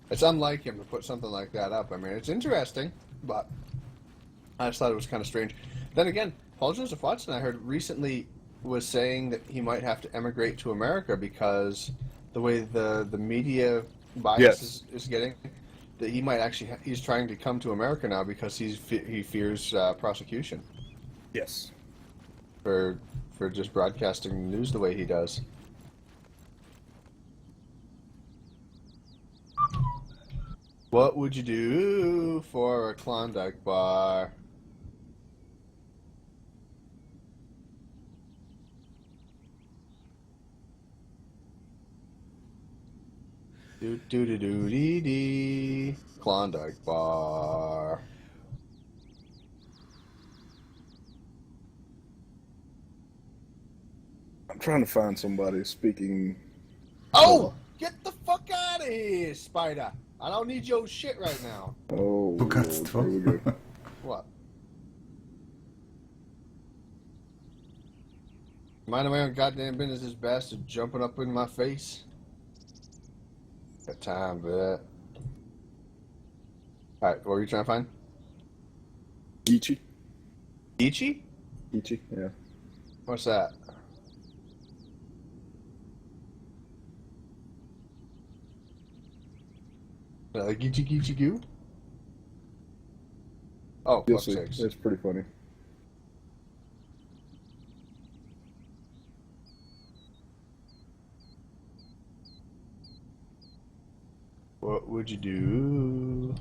It's unlike him to put something like that up. I mean, it's interesting, but I just thought it was kind of strange. Then again, Paul Joseph Watson, I heard recently, was saying that he might have to emigrate to America because the way the media bias Yes. is getting, that he might actually he's trying to come to America now because he fears prosecution Yes. for just broadcasting news the way he does. What would you do for a Klondike bar? Do do do do dee dee. Klondike bar. I'm trying to find somebody speaking. Oh! Get the fuck out of here, Spider! I don't need your shit right now. Oh, Bogactwo. here we go. What? Minding my own goddamn business, this bastard jumping up in my face. Got time for that. Alright, what were you trying to find? Ichi. Ichi? Ichi, yeah. What's that? Like Geechee Geechee Goo? Oh, You'll fuck's see. sakes. It's pretty funny. What would you do?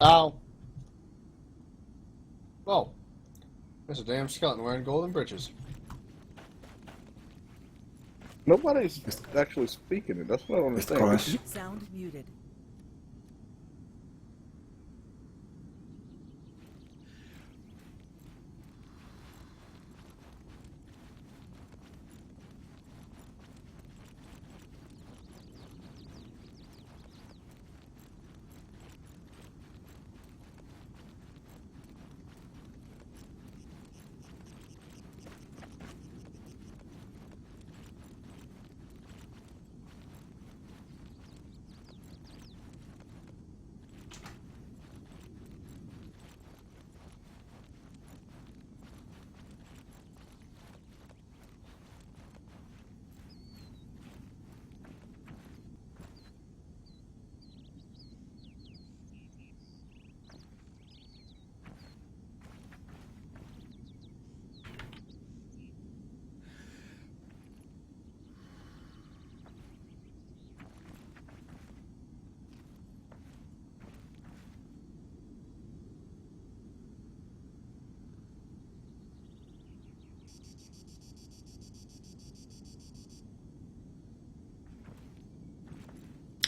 Ow. Oh. There's a damn skeleton wearing golden breeches. Nobody's actually speaking it. That's what I don't Jest understand. koleś. Sound muted.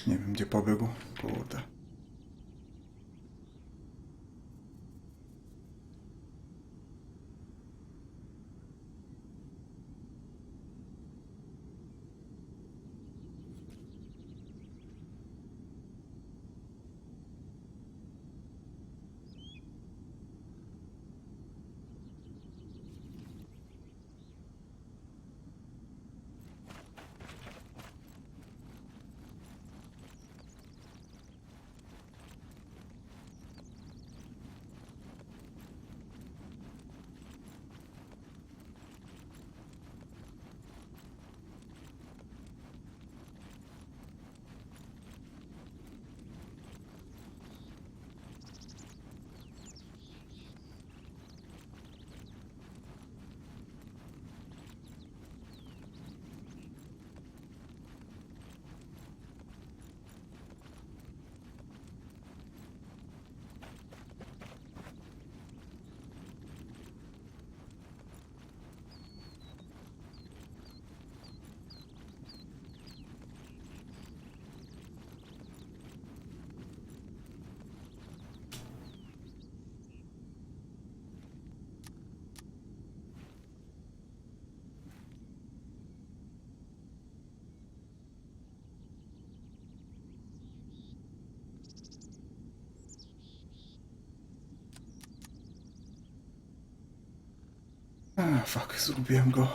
Nie wiem, gdzie pobiegł. Kurde. Fuck, zgubiłem go.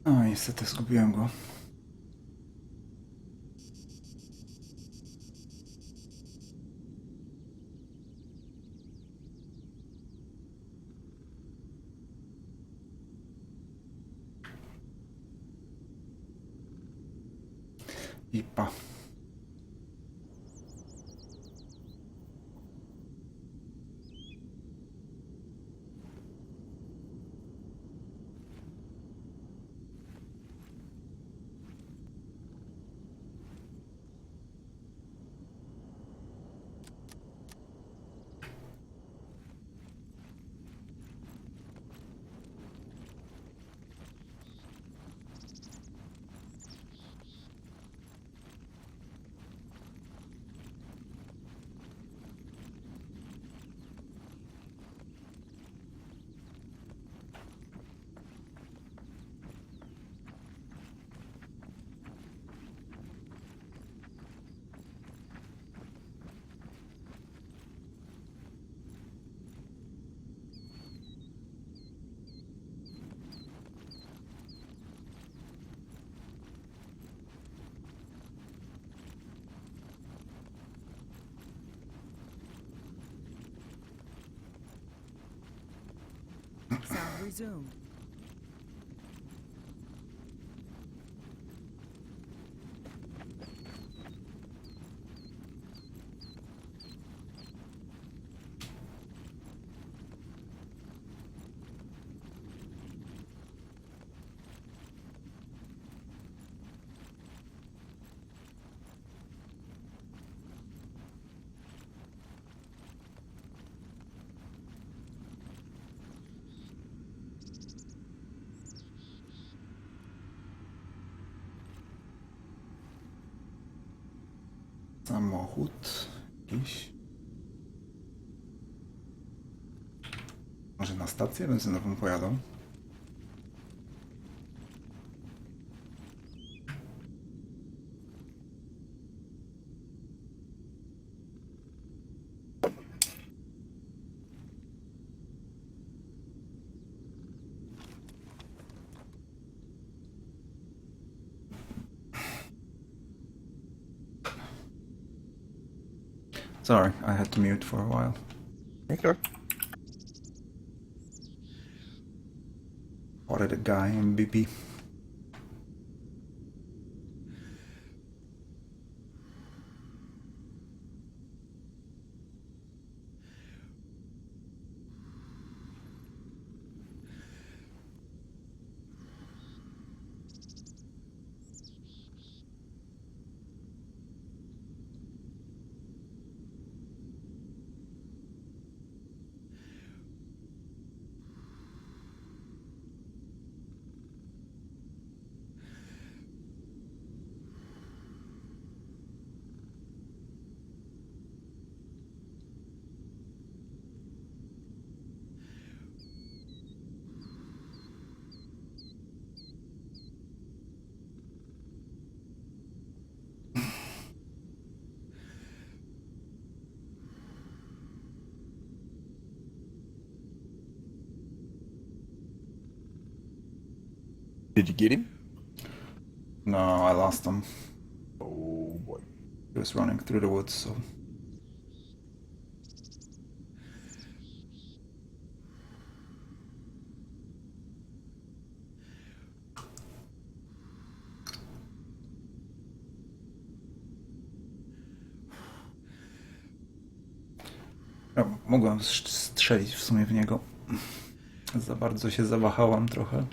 O, niestety zgubiłem go. Ipa. Sound resumed. Samochód jakiś. Może na stację benzynową pojadą? Sorry, I had to mute for a while. Okay. Spotted a guy in BP. Did you get him? No, I lost him. Oh boy. He was running through the woods, so... Ja mogłem strzelić w sumie w niego. Za bardzo się zawahałam trochę.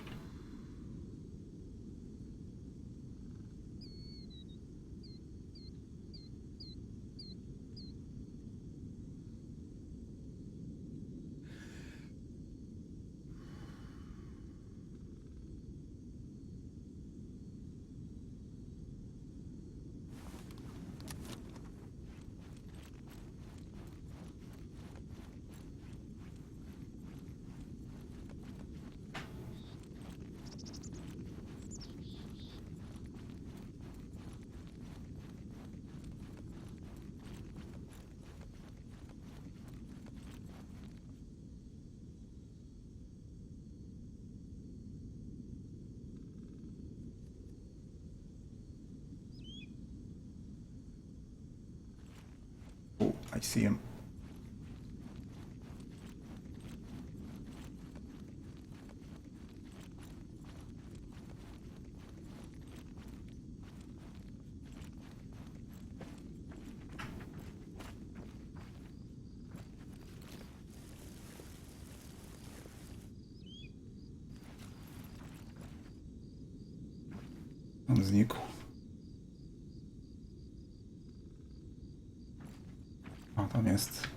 Oh, I see him. On znikł. A, tam jest.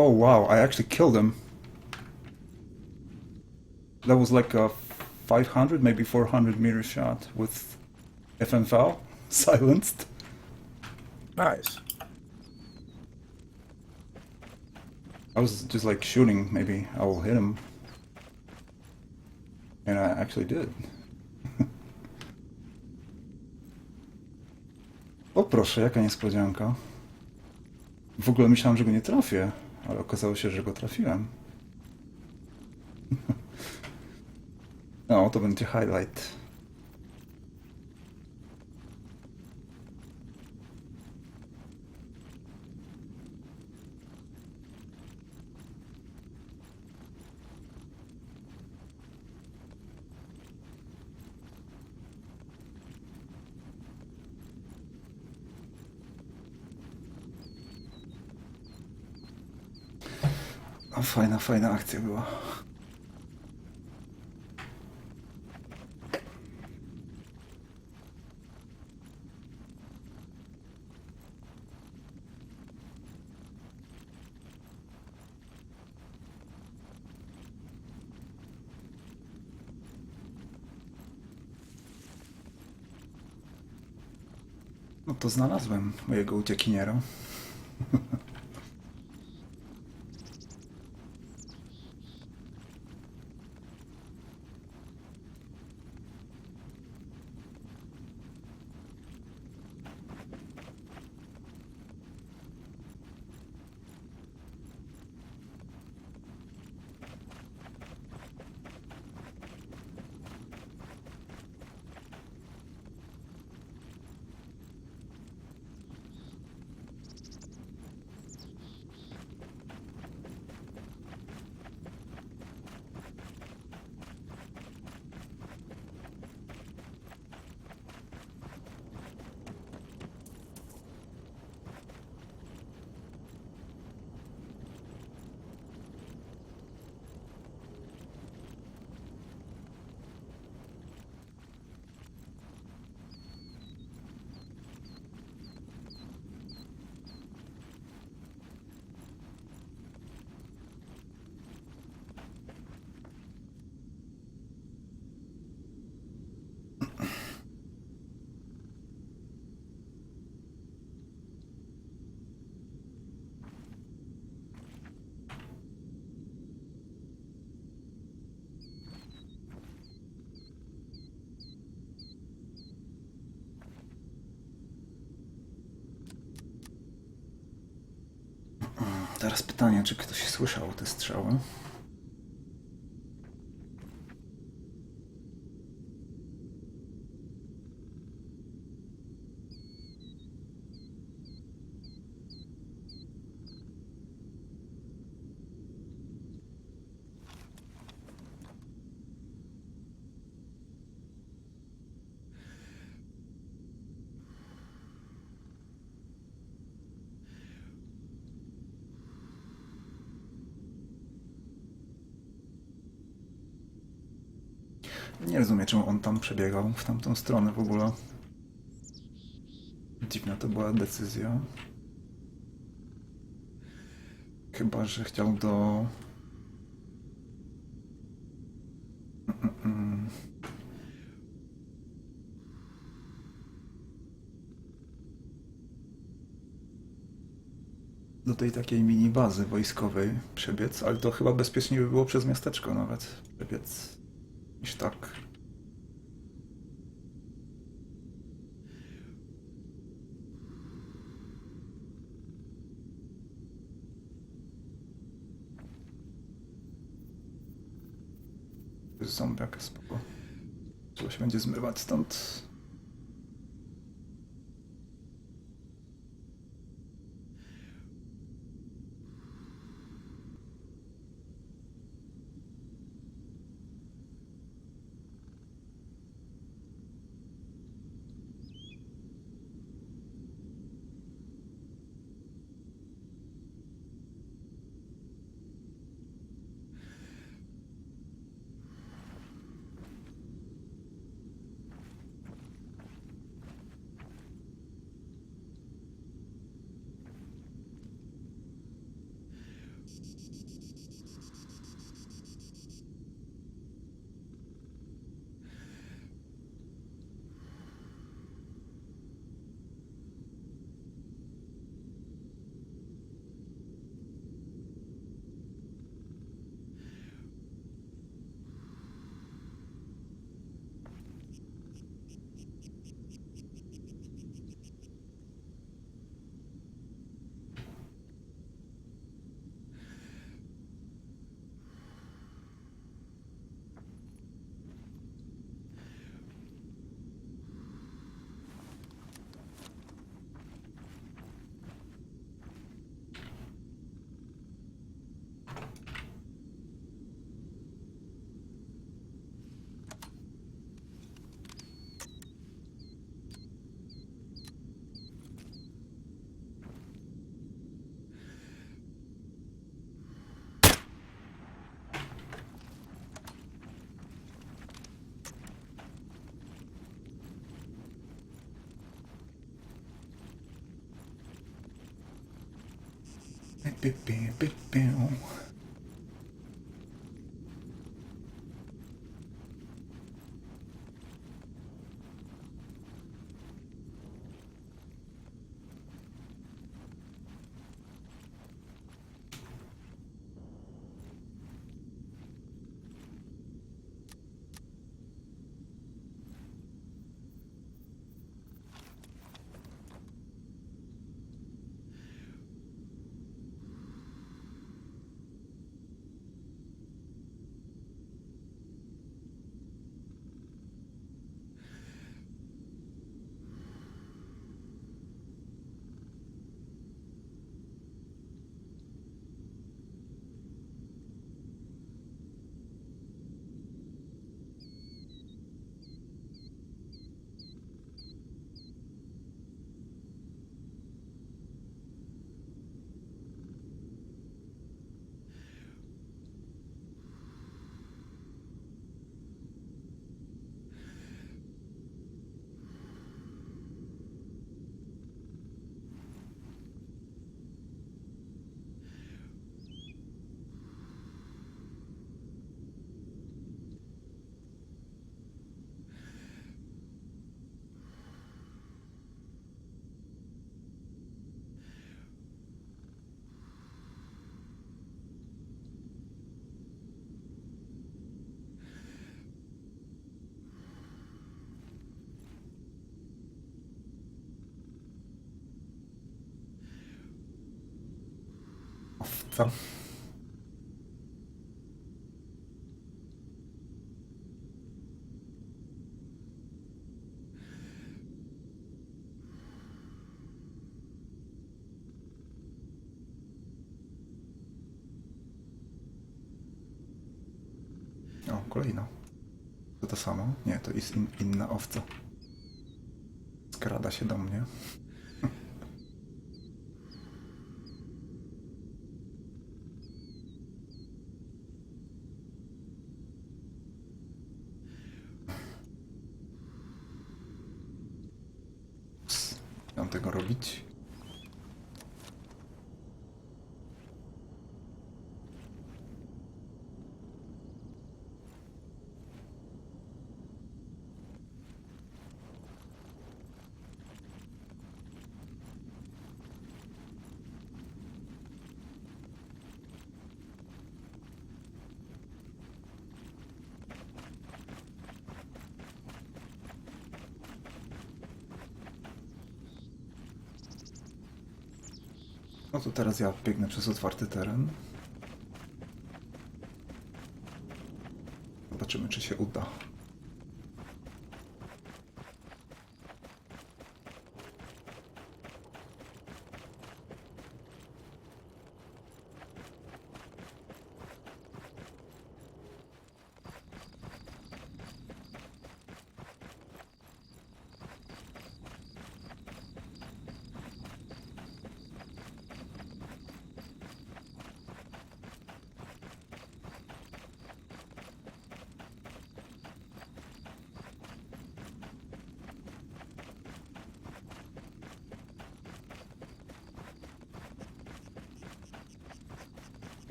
Oh wow, I actually killed him. That was like a 500, maybe 400 meter shot with FMV silenced. Nice. I was just like shooting, maybe I will hit him. And I actually did. O proszę, jaka niespodzianka. W ogóle myślałem, że go nie trafię, ale okazało się, że go trafiłem. No, to będzie highlight. O, fajna akcja była. No to znalazłem mojego uciekiniera. Teraz pytanie, czy ktoś słyszał te strzały? Nie rozumiem, czemu on tam przebiegał w tamtą stronę w ogóle. Dziwna to była decyzja. Chyba, że chciał do tej takiej mini bazy wojskowej przebiec, ale to chyba bezpieczniej by było przez miasteczko nawet przebiec niż tak. To jest zombiak, spoko. Trzeba się będzie zmywać stąd. pi, pi, pi, pi. Owca. O, kolejna. To samo? Nie, to jest inna owca. Skrada się do mnie. Mam tego robić? No to teraz ja biegnę przez otwarty teren. Zobaczymy, czy się uda.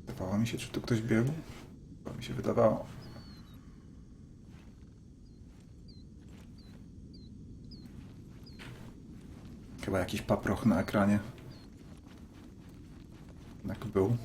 Wydawało mi się, czy tu ktoś biegł? Chyba mi się wydawało. Chyba jakiś paproch na ekranie. Jak był.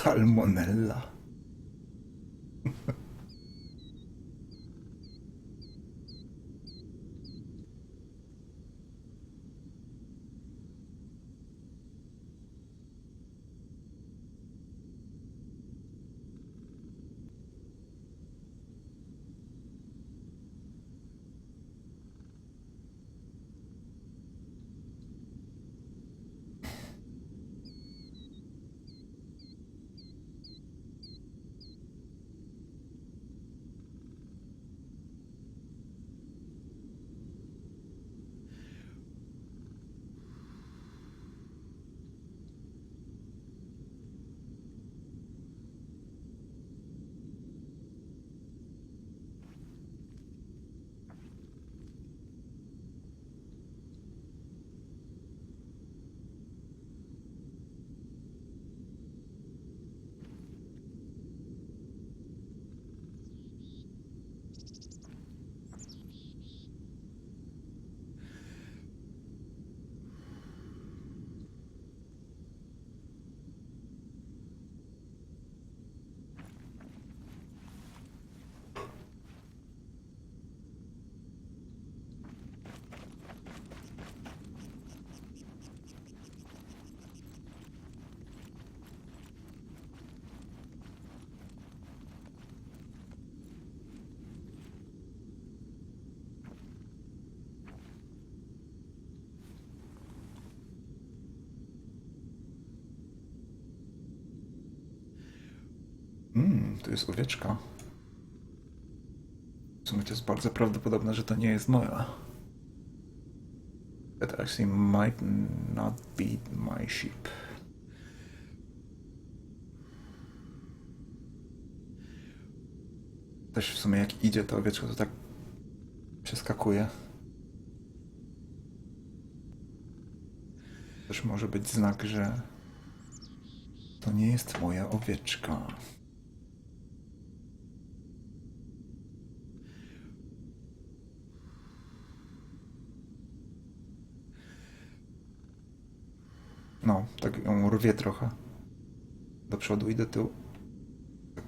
Salmonella. Tu jest owieczka. W sumie to jest bardzo prawdopodobne, że to nie jest moja. That actually might not be my sheep. Też w sumie jak idzie ta owieczka, to tak przeskakuje. Też może być znak, że to nie jest moja owieczka. No, tak ją rwie trochę. Do przodu i do tyłu. Tak.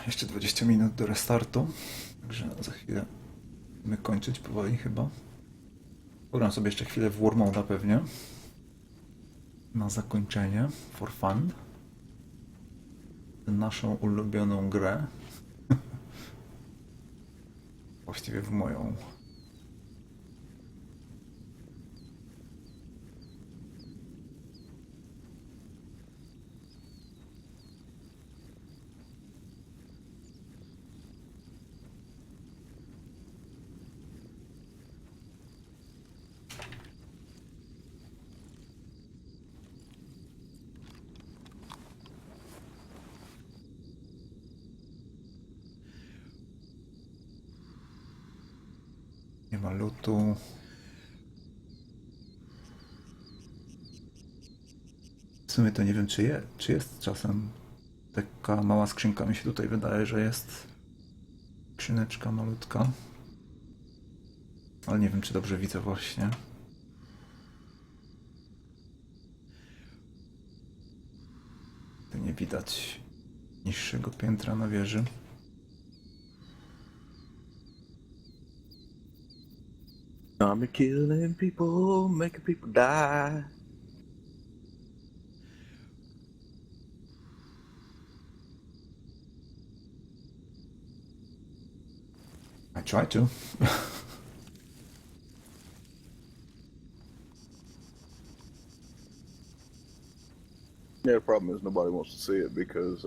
Jeszcze 20 minut do restartu, także za chwilę będziemy kończyć powoli chyba. Pogram sobie jeszcze chwilę w War Mode'a pewnie. Na zakończenie, for fun. Naszą ulubioną grę. Właściwie w moją. Nie ma lutu. W sumie to nie wiem, czy jest czasem taka mała skrzynka. Mi się tutaj wydaje, że jest skrzyneczka malutka. Ale nie wiem, czy dobrze widzę właśnie. Tu nie widać niższego piętra na wieży. I'm killing people, making people die. I try to. Yeah, the problem is nobody wants to see it because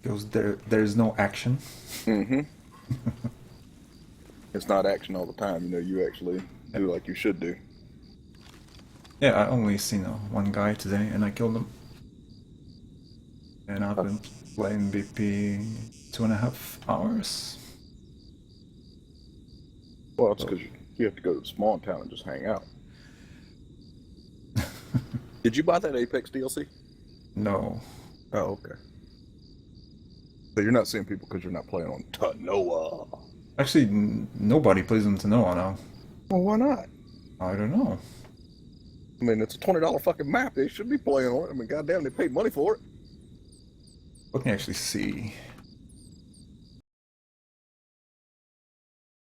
Because there's no action. it's not action all the time. You know, you actually do like you should do. Yeah, I only seen one guy today and I killed him. And I've been playing BP 2.5 hours. Well, it's because you have to go to the small town and just hang out. Did you buy that Apex DLC? No. Oh, okay. So you're not seeing people because you're not playing on Tanoa. Actually, nobody plays on Tanoa now. Well, why not? I don't know. I mean, it's a $20 fucking map. They should be playing on it. I mean, goddamn, they paid money for it. Let me actually see.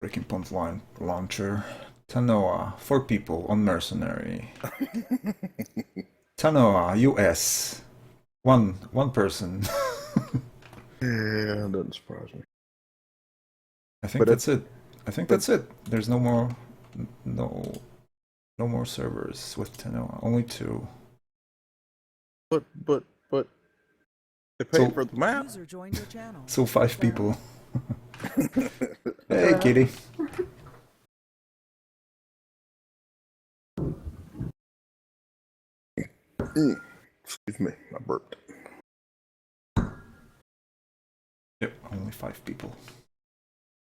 Breaking Point Launcher. Tanoa. 4 people on Mercenary. Tanoa, US. One person. Yeah, it doesn't surprise me. I think that's it. I think that's it. There's no more servers with Tanoa. Only 2. But they paid for the map. User joined your channel. So 5 people. Hey, kitty. Excuse me, I burped. Yep, only 5 people.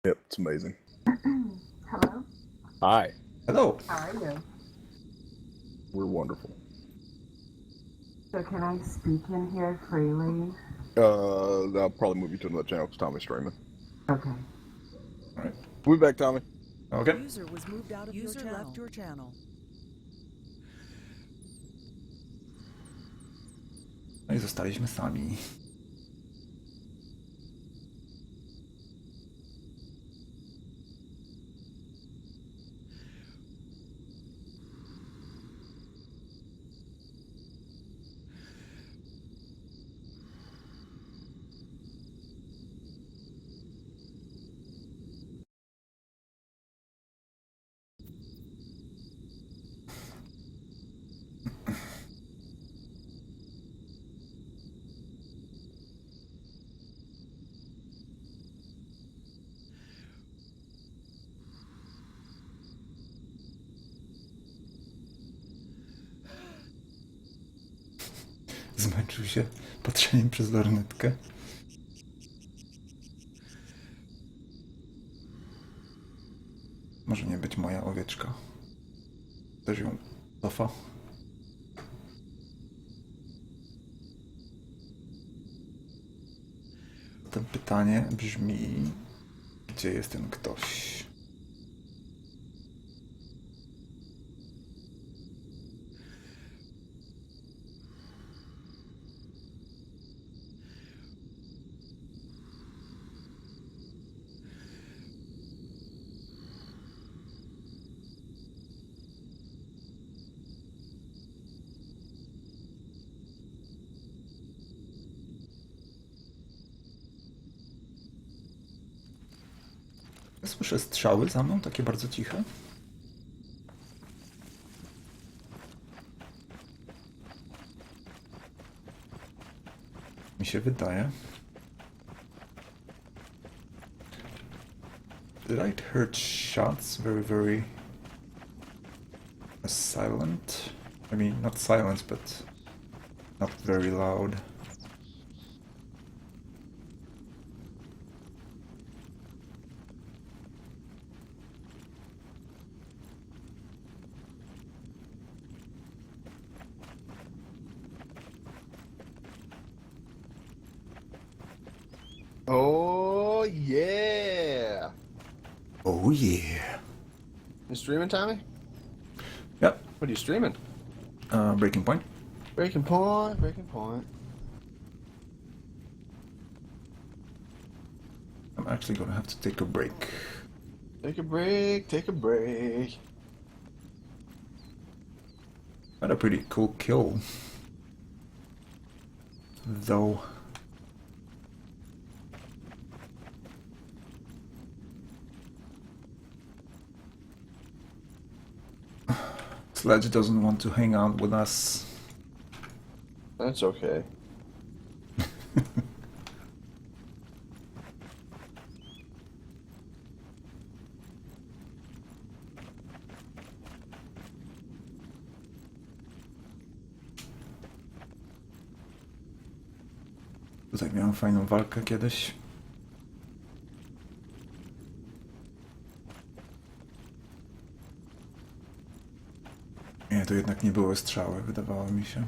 Yep, it's amazing. Hello? Hi, Hello. How are you? we're wonderful. So can I speak in here freely? I'll probably move you to another channel because Tommy's streaming. Okay. All right. We'll be back, Tommy. Okay. User was moved out of your channel. Left your channel. No i zostaliśmy sami. Zmęczył się patrzeniem przez lornetkę. Może nie być moja owieczka. Też ją cofa. To pytanie brzmi, gdzie jest ten ktoś? Słyszę strzały za mną, takie bardzo ciche. Mi się wydaje. Did I heard shots very silent? I mean, not silent, but not very loud. Oh yeah! Oh yeah. You streaming, Tommy? Yep. What are you streaming? Breaking Point. Breaking Point. Breaking Point. I'm actually gonna have to take a break. Take a break. Take a break. Had a pretty cool kill. though. Sledge doesn't want to hang out with us. That's okay. Tutaj miałem fajną walkę kiedyś. Nie, to jednak nie były strzały, wydawało mi się.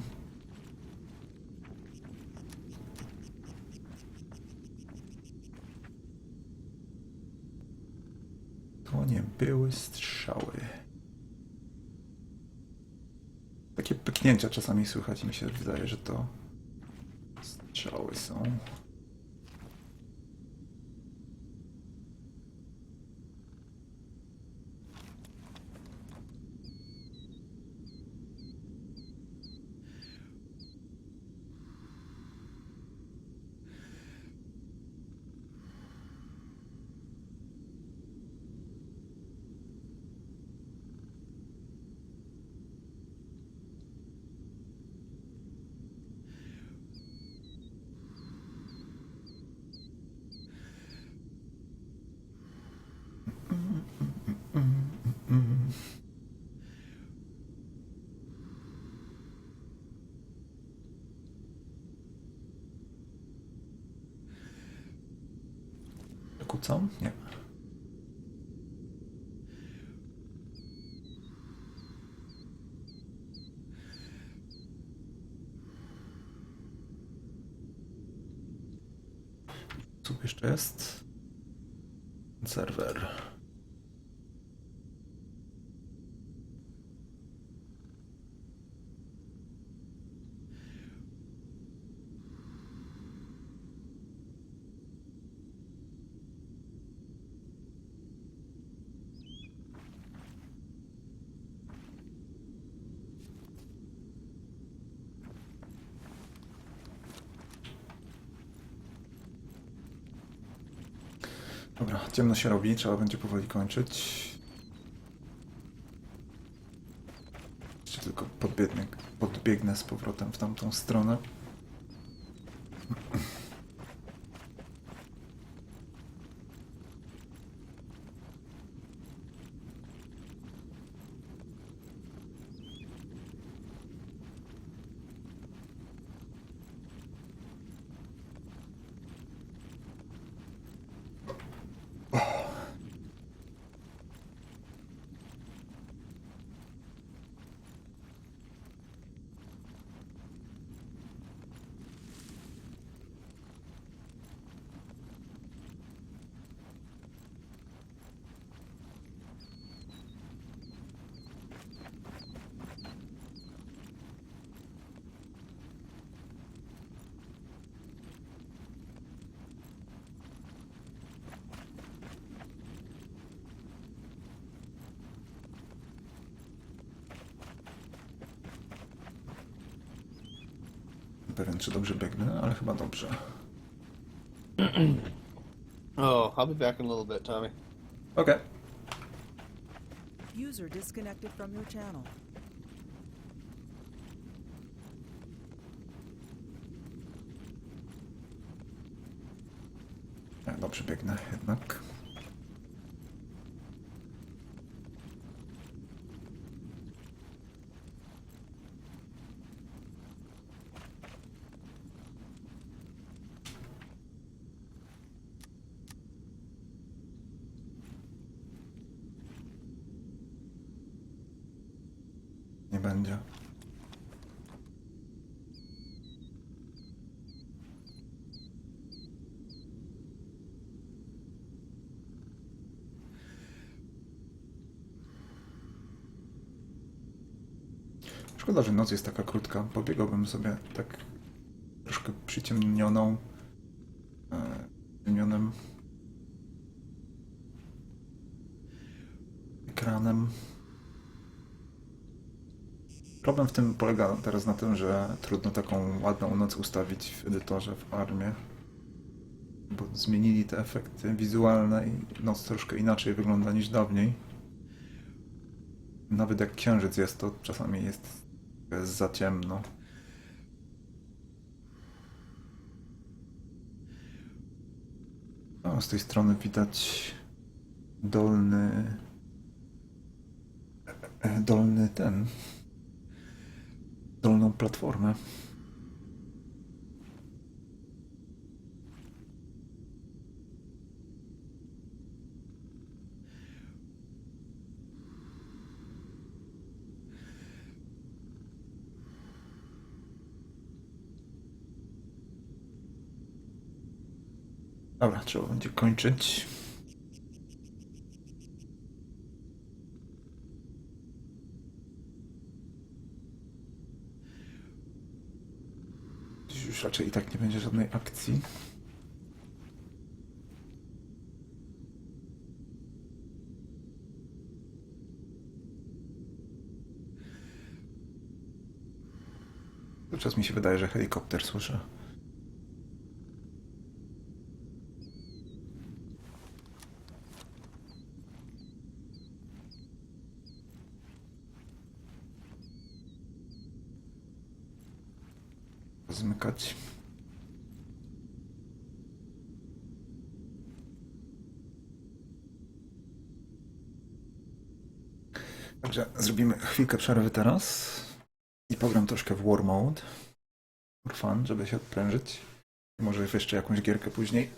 To nie były strzały. Takie pyknięcia czasami słychać i mi się wydaje, że to strzały są. Kucam? Nie. Co jeszcze jest? Serwer. Dobra, ciemno się robi, trzeba będzie powoli kończyć. Jeszcze tylko podbiegnę z powrotem w tamtą stronę. Pewien, czy dobrze biegnę, ale chyba dobrze. Oh, I'll be back in a little bit, Tommy. Okej. User disconnected from your channel. Dobrze biegnę jednak. Nie będzie. Szkoda, że noc jest taka krótka. Pobiegałbym sobie tak troszkę przyciemnioną, ciemnionym ekranem. Problem w tym polega teraz na tym, że trudno taką ładną noc ustawić w edytorze, w Armie. Bo zmienili te efekty wizualne i noc troszkę inaczej wygląda niż dawniej. Nawet jak księżyc jest, to czasami jest za ciemno. No, z tej strony widać dolny dolną platformę. Dobra, trzeba będzie kończyć. Dziś już raczej i tak nie będzie żadnej akcji. Cały czas mi się wydaje, że helikopter słyszę. Zmykać. Także zrobimy chwilkę przerwy teraz i pogram troszkę w War Mode. For fun, żeby się odprężyć. Może jeszcze jakąś gierkę później.